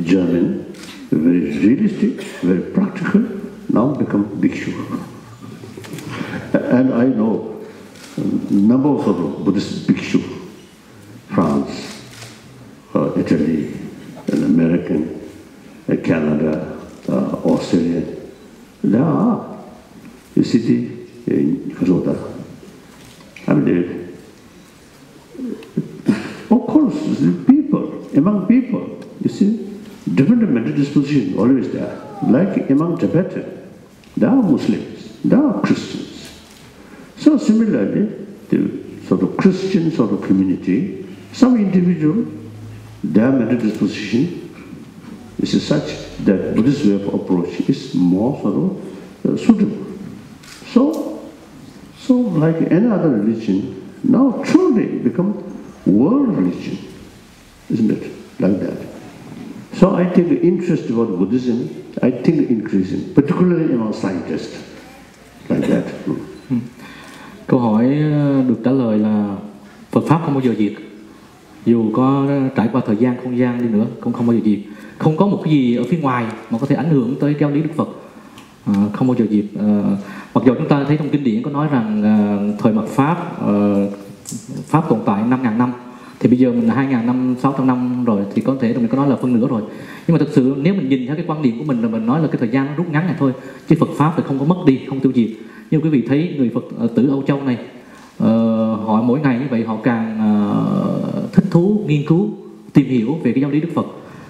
German, very realistic, very practical, now become bhikshu. And I know number of Buddhist bhikshu, France, Italy, and American, Canada, Australia. There are, you see, in Kasota. I mean, of course, among people, you see, different mental disposition always there. Like among Tibetan, there are Muslims, there are Christians. So similarly, the sort of Christian sort of community, some individual, their mental disposition is such that Buddhist way of approach is more sort of suitable. So like any other religion, now truly become world religion, isn't it? Like that. So I think the interest about Buddhism, I think increasing, particularly among scientists, like that. Câu hỏi được trả lời là Phật Pháp không bao giờ diệt. Dù có trải qua thời gian, không gian đi nữa, cũng không bao giờ diệt. Không có một cái gì ở phía ngoài mà có thể ảnh hưởng tới giáo lý Đức Phật. Không bao giờ diệt. Mặc dù chúng ta thấy trong kinh điển có nói rằng thời mạt Pháp tồn tại 5.000 năm, thì bây giờ mình là 2.000 năm, 600 năm rồi, thì có thể mình có nói là phân nửa rồi. Nhưng mà thực sự nếu mình nhìn theo cái quan điểm của mình là mình nói là cái thời gian nó rút ngắn này thôi, chứ Phật Pháp thì không có mất đi, không tiêu diệt. Như quý vị thấy người Phật tử Âu Châu này, họ mỗi ngày như vậy họ càng thích thú, nghiên cứu, tìm hiểu về cái giáo lý Đức Phật,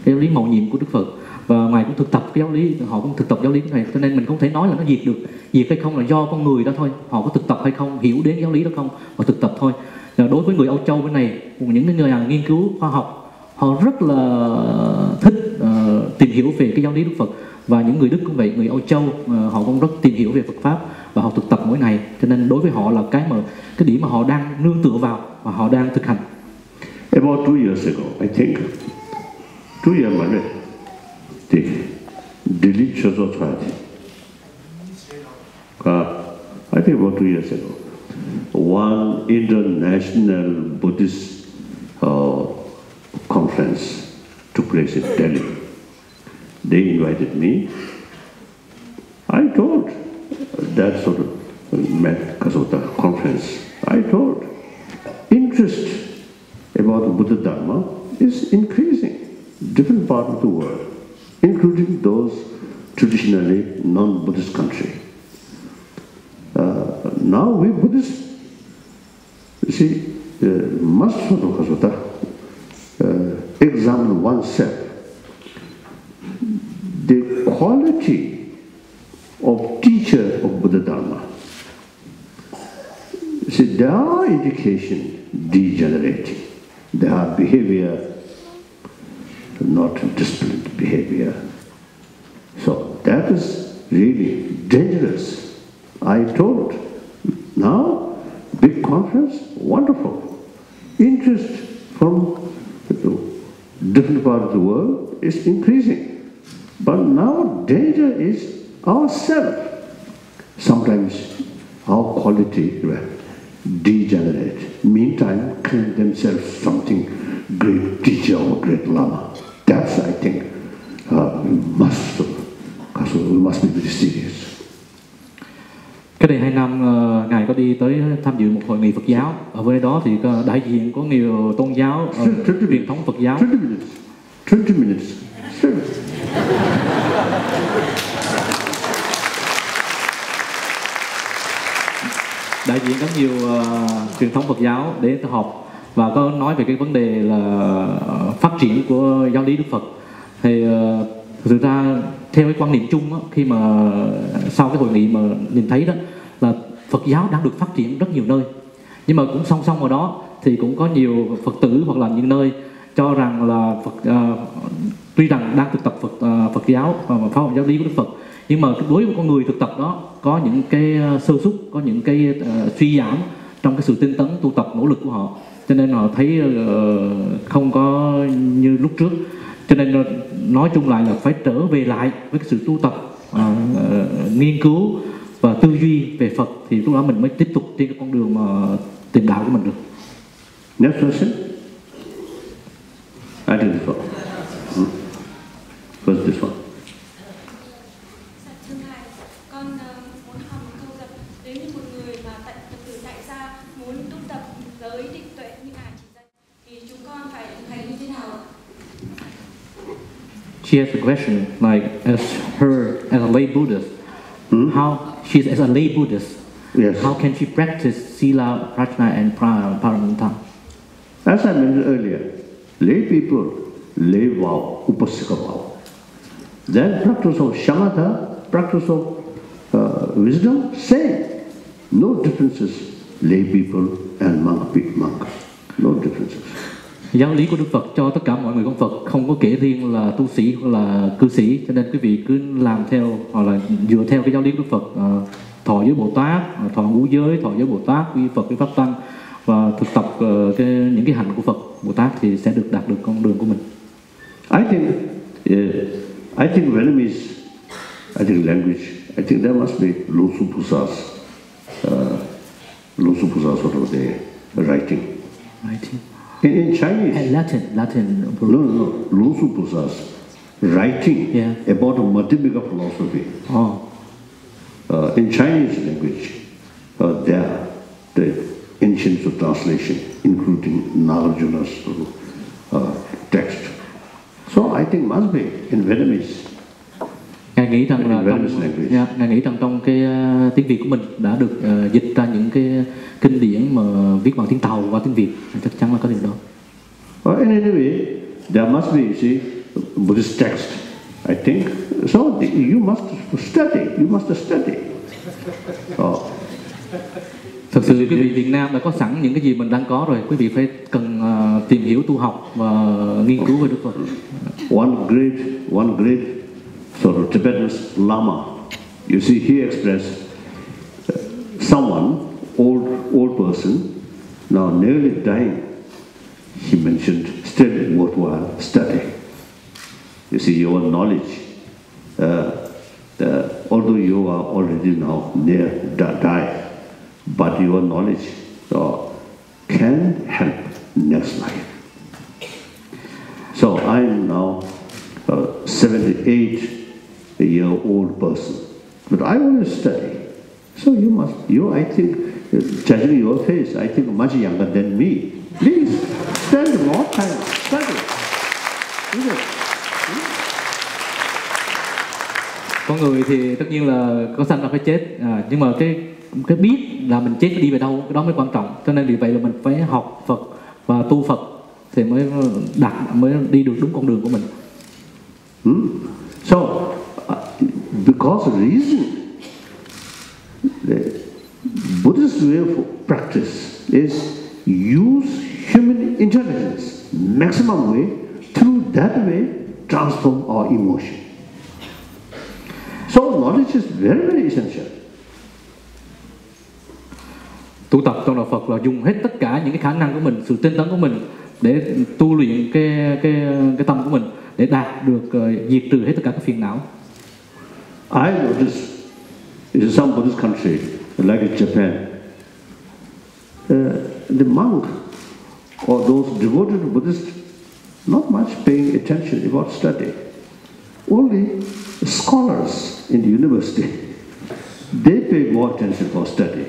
cái giáo lý mầu nhiệm của Đức Phật. Và ngoài cũng thực tập cái giáo lý, họ cũng thực tập giáo lý này, cho nên mình không thể nói là nó diệt được. Diệt hay không là do con người đó thôi, họ có thực tập hay không, hiểu đến giáo lý đó không, họ thực tập thôi. Đối với người Âu Châu bên này, những người nghiên cứu khoa học, họ rất là thích tìm hiểu về cái giáo lý Đức Phật. Và những người Đức cũng vậy, người Âu Châu họ cũng rất tìm hiểu về Phật Pháp và họ thực tập mỗi ngày. Cho nên đối với họ là cái điểm mà họ đang nương tựa vào và họ đang thực hành. About 2 years ago, I think, 2 years ago, the Delhi Society, I think about 2 years ago, one international Buddhist conference took place in Delhi. They invited me. I told that sort of Kasota conference, I told interest about the Buddha Dharma is increasing in different parts of the world, including those traditionally non-Buddhist countries. Now we Buddhists, you see, must sort of Kasota examine oneself. The quality of teacher of Buddha Dharma. See, there are indications degenerating. There are behavior, not disciplined behavior. So that is really dangerous. I told, now, big conference, wonderful. Interest from different parts of the world is increasing. But now danger is ourselves. Sometimes our quality degenerate. Meantime, claim themselves something great teacher or great Lama. That's, I think, we must be very serious. Cách đây 2 năm, Ngài có đi tới tham dự một hội nghị Phật giáo. Ở với đó thì có đại diện có nhiều tôn giáo, truyền thống Phật giáo. 20 minutes. Đại diện có nhiều truyền thống Phật giáo đến họp và có nói về cái vấn đề là phát triển của giáo lý Đức Phật. Thì thực ra theo cái quan niệm chung đó, khi mà sau cái hội nghị mà nhìn thấy đó là Phật giáo đang được phát triển rất nhiều nơi, nhưng mà cũng song song vào đó thì cũng có nhiều Phật tử hoặc là những nơi cho rằng là tuy rằng đang thực tập Phật giáo và phá hoại giáo lý của Đức Phật, nhưng mà đối với con người thực tập đó có những cái sơ suất, có những cái suy giảm trong cái sự tinh tấn tu tập nỗ lực của họ, cho nên họ thấy không có như lúc trước. Cho nên nói chung lại là phải trở về lại với cái sự tu tập, nghiên cứu và tư duy về Phật, thì lúc đó mình mới tiếp tục trên cái con đường mà tìm đạo của mình được. Next question. I think this one. First this one. Thưa Ngài, con muốn hỏi một câu rằng nếu như một người mà Phật tử tại gia muốn tu tập giới định tuệ như Ngài chỉ dạy thì chúng con phải thực hành như thế nào ạ? She has a question like as a lay Buddhist, how she's as a lay Buddhist, Yes. how can she practice Sila, Prajna and Paramita? As I mentioned earlier, lay people lay vow, upasika vow. Then practice of shamatha, practice of wisdom, same. No differences, lay people and monk. No differences. Giáo lý của Đức Phật cho tất cả mọi người con Phật, không có kể riêng là tu sĩ hoặc là cư sĩ, cho nên quý vị cứ làm theo hoặc là dựa theo cái giáo lý của Đức Phật, thọ giới Bồ Tát, thọ ngũ giới, thọ giới Bồ Tát, quy Phật, quy Pháp Tăng và thực tập những cái hạnh của Phật Bồ Tát thì sẽ đạt được con đường của mình. I think Vietnamese, language, I think there must be Losupusas, whatever they writing. In Chinese, Latin. No. Losupusas writing about a Madhyamika philosophy. In Chinese language, there are the ancient translation, including Nagarjuna's text. So I think must be in Vietnamese. Ngài nghĩ rằng trong cái tiếng Việt của mình đã được dịch ra những cái kinh điển mà viết bằng tiếng Tàu qua tiếng Việt, chắc chắn là có điều đó. In any way, there must be, you see, Buddhist text. I think so. You must study. Thật sự quý vị Việt Nam đã có sẵn những cái gì mình đang có rồi, quý vị phải cần tìm hiểu tu học và nghiên cứu về Đức Phật. One great sort of Tibetan Lama, you see, he expressed someone, old person, now nearly dying. He mentioned still worthwhile study. You see, your knowledge, although you are already now near die, but your knowledge can help next life. So I am now a 78-year-old person, but I want to study. So I think, judging your face, I think much younger than me. Please, spend more time, study. Con người thì tất nhiên là có sanh ra phải chết, nhưng mà cái biết là mình chết đi về đâu, cái đó mới quan trọng. Cho nên vì vậy là mình phải học Phật và tu Phật thì mới đi được đúng con đường của mình. So, because the reason the Buddhist way of practice is use human intelligence maximum way, through that way transform our emotion. So knowledge is very, very essential. Tu tập trong đạo Phật là dùng hết tất cả những cái khả năng của mình, sự tinh tấn của mình để tu luyện cái tâm của mình, để đạt được diệt trừ hết tất cả các phiền não. I notice in some Buddhist country, like in Japan, the monk or those devoted Buddhists not much paying attention about study. Only scholars in the university, they pay more attention for study.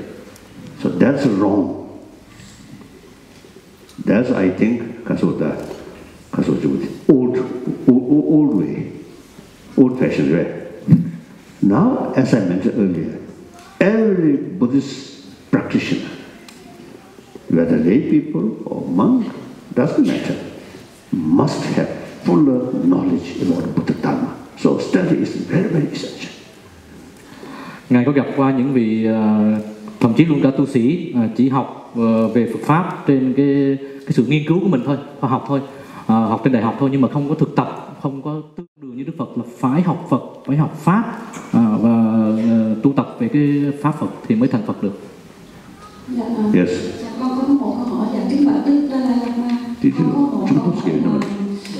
So that's wrong. That's, I think, old way, old-fashioned way. Now, as I mentioned earlier, every Buddhist practitioner, whether lay people or monk, doesn't matter, must have fuller knowledge about Buddha Dharma. So study is very, very essential. Ngài có gặp qua những vị thậm chí luôn cả tu sĩ chỉ học về Phật pháp trên cái sự nghiên cứu của mình thôi, khoa học thôi, học trên đại học thôi, nhưng mà không có thực tập, không có tư đường như Đức Phật là phải học Phật, phải học pháp và tu tập về cái pháp Phật thì mới thành Phật được. Dạ, Yes. Dạ, con có một câu hỏi. Dạ, kính bạch Đức Dalai Lama. Con có một câu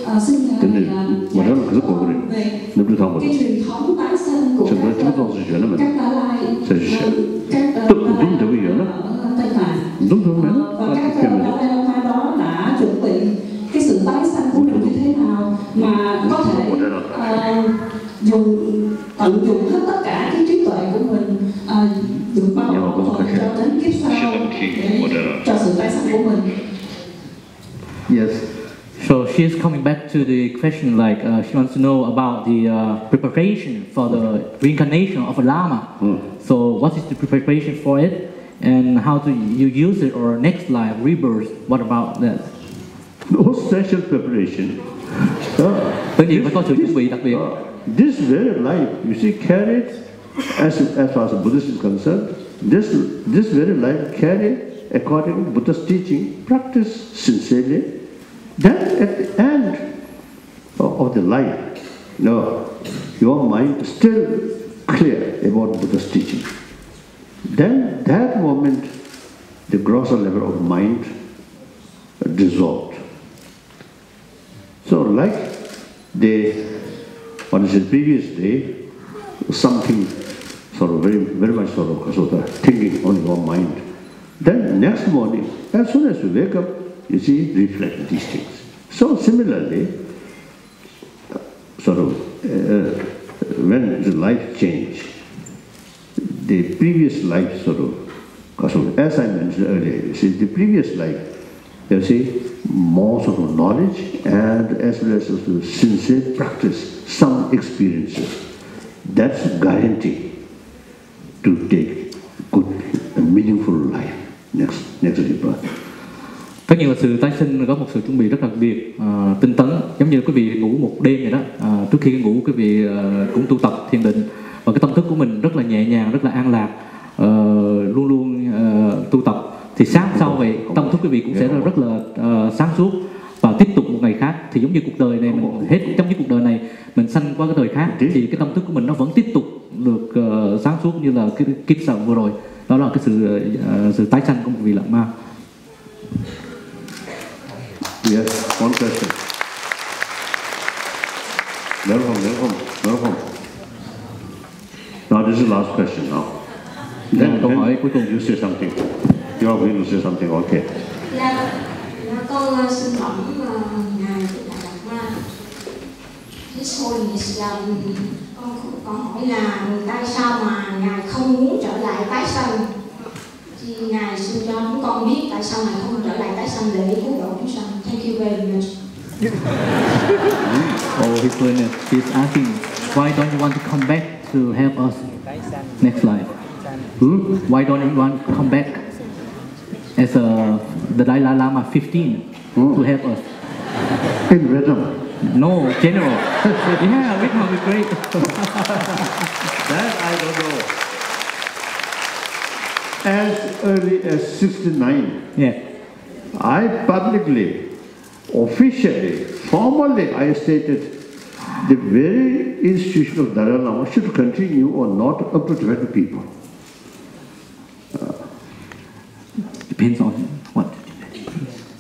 hỏi xin về cái truyền thống tái sinh của các Dalai, các Tây Tạng và các Dalai Lama đó đã chuẩn bị cái sự tái sanh của mình như thế nào mà có thể tận dụng hết tất cả cái trí tuệ của mình được bao bọc cho đến kiếp sau để cho sự tái sanh của mình. Yes. So she's coming back to the question like she wants to know about the preparation for the reincarnation of a Lama. So what is the preparation for it and how do you use it or next life, rebirth, what about that? No special preparation. Tất nhiên phải có sự chuẩn bị đặc biệt. This very life, you see, carried, as far as Buddhist is concerned, this very life carried according to Buddha's teaching, practice sincerely. Then at the end of the life, your mind is still clear about Buddha's teaching. Then that moment, the grosser level of mind dissolved. So like on the previous day, something sort of very much sort of thinking on your mind. Then next morning, as soon as you wake up, you see, reflect these things. So similarly, when the life changed, the previous life as I mentioned earlier, you see, the previous life, you see, more sort of knowledge and as well as sincere practice, some experiences. That's a guarantee to take good and meaningful life next rebirth. Tất nhiên là sự tái sinh có một sự chuẩn bị rất đặc biệt, tinh tấn, giống như quý vị ngủ một đêm vậy đó. Trước khi ngủ quý vị cũng tu tập thiền định và cái tâm thức của mình rất là nhẹ nhàng, rất là an lạc, luôn luôn tu tập. Thì sáng sau vậy tâm thức quý vị cũng sẽ rất là sáng suốt và tiếp tục một ngày khác. Thì giống như cuộc đời này mình hết chấm dứt cuộc đời này, mình sanh qua cái đời khác thì cái tâm thức của mình nó vẫn tiếp tục được sáng suốt như là cái kiếp sau vừa rồi. Đó là cái sự tái sanh của một vị Lama. Yes, one question. No. Now this is the last question now. Then câu hỏi cuối cùng. You say something. You are going to say something, okay. Con xin hỏi ngài Đại Lạt Ma. His Holiness, con hỏi là tại sao mà ngài không muốn trở lại tái sanh? Thì ngài xin cho chúng con biết tại sao ngài không trở lại tái sanh để cứu độ chúng sanh. Thank you very much. Oh, His Holiness, he's asking, why don't you want to come back to help us next life? Why don't you want to come back as the Dalai Lama 15 to help us? In Vietnam? No, general. Yeah, Vietnam is great. That I don't know. As early as 69, yeah, I publicly, officially, formally, I stated the very institution of Dalai Lama should continue or not up to 20 people. Depends on what.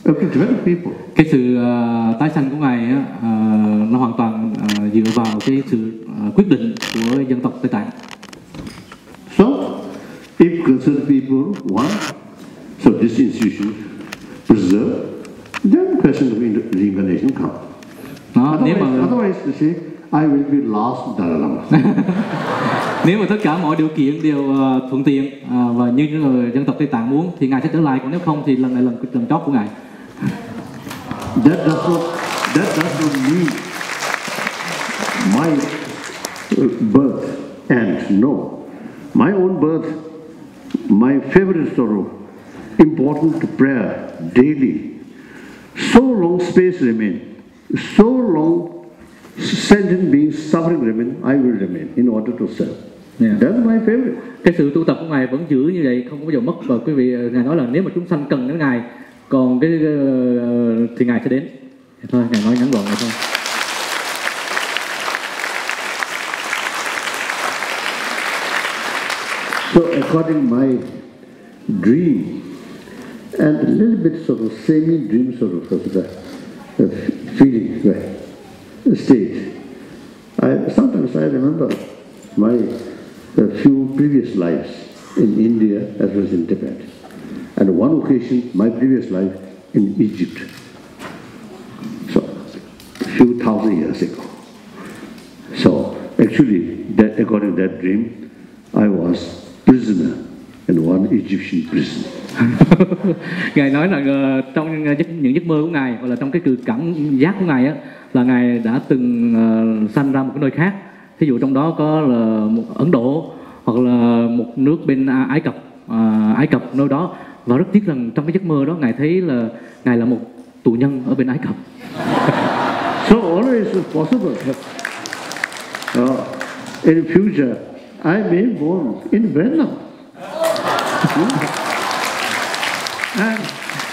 Up to 20 people. Cái sự tái sanh của ngài á, nó hoàn toàn dựa vào cái sự quyết định của dân tộc Tây Tạng. So, if concerned people want so this institution preserved, then the question of reincarnation comes. Otherwise, to say, I will be last Dalai Lama. Nếu mà tất cả mọi điều kiện đều thuận tiện và như những người dân tộc Tây Tạng muốn thì ngài sẽ trở lại, còn nếu không thì lần này lần chót của ngài. That does not mean my birth and no, my own birth, my favorite sorrow, important prayer daily. So long space remain, so long sentient beings suffering remain, I will remain in order to serve. That's my favorite. Cái sự tu tập của ngài vẫn giữ như vậy, không có bao giờ mất. Và quý vị, ngài nói là nếu mà chúng sanh cần đến ngài, còn cái thì ngài sẽ đến. Thôi, ngài nói ngắn gọn này thôi. So according my dream and a little bit sort of semi-dream sort of feeling state, sometimes I remember my few previous lives in India as well as in Tibet. And one occasion, my previous life in Egypt. So, a few thousand years ago. So, actually, according to that dream, I was prisoner in one Egyptian prison. Ngài nói là trong những giấc mơ của ngài, hoặc là trong cái cảm giác của ngài á, là ngài đã từng sanh ra một cái nơi khác. Thí dụ trong đó có là một Ấn Độ hoặc là một nước bên Ai Cập nơi đó, và rất tiếc rằng trong cái giấc mơ đó ngài thấy là ngài là một tù nhân ở bên Ai Cập. So always possible. In future, I may born in Vietnam.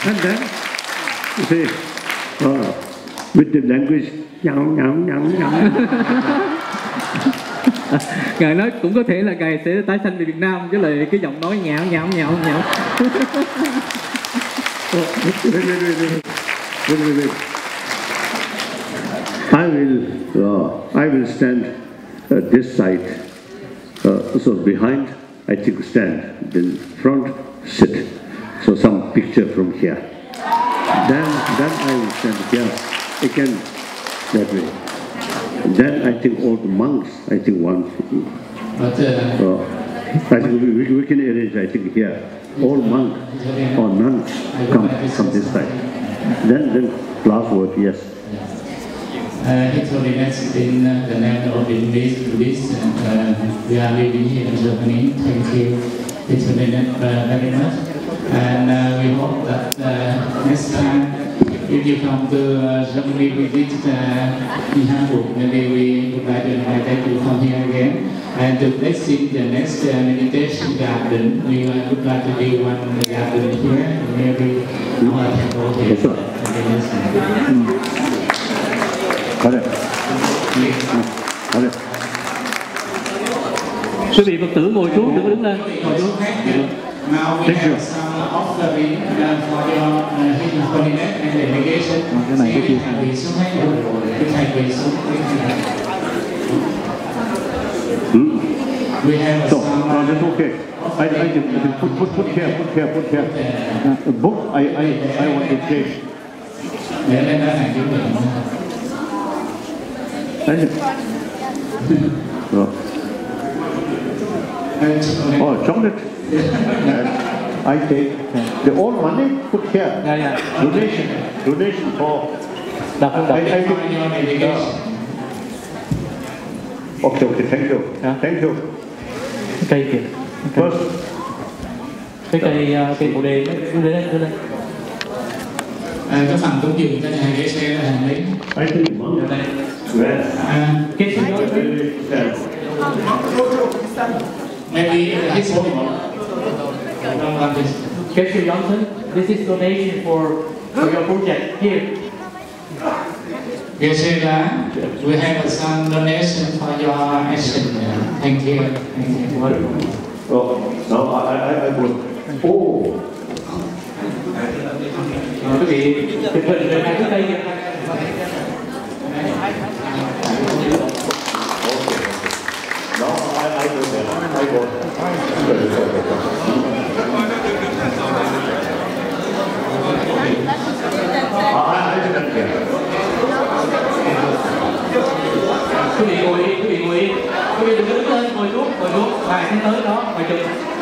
And then, you say, with the language, Ngài nói cũng có thể là ngài sẽ tái sanh về Việt Nam với lại cái giọng nói nhão. Wait. I will stand this side. So behind, I think stand. Then front, sit. So some picture from here. Then I will stand here again that way. And then I think all the monks, I think one. I think we can arrange, I think here, all monks or nuns come this side. Then last word, yes. His Holiness, in the name of Buddhist, we are living here in Germany. Thank you, His Holiness, very much. And we hope that next time, if you come to Germany visit in Hamburg, maybe we would like to invite you to come here again. And to blessing the next meditation garden, we would like to do one garden here, maybe our temple here. Yes, sir. Quý vị Phật tử ngồi xuống, đừng có đứng lên. Ngồi xuống. Now we have some offering for your Holiness and delegation. Cái này cái kia. We have So, some. that's okay. I put here. A book I want to take. Để lên đó này chúng mình. Chocolate. I take the old money, put here. Donation for. I think. Okay, thank you. Thank you. Cây kìa. First. Cái cây bồ đề đưa lên. Cái phần cúng dường cho nhà ghế xe là hàng đấy. I think Cái maybe his holy Casey Johnson, this is donation for your project here. Geshe-la, we have some donation for your action. Thank you. Oh, no, I would. Oh. Quý vị chụp hình rồi hai cái cây Ngài sẽ tới đó ngoài chừng.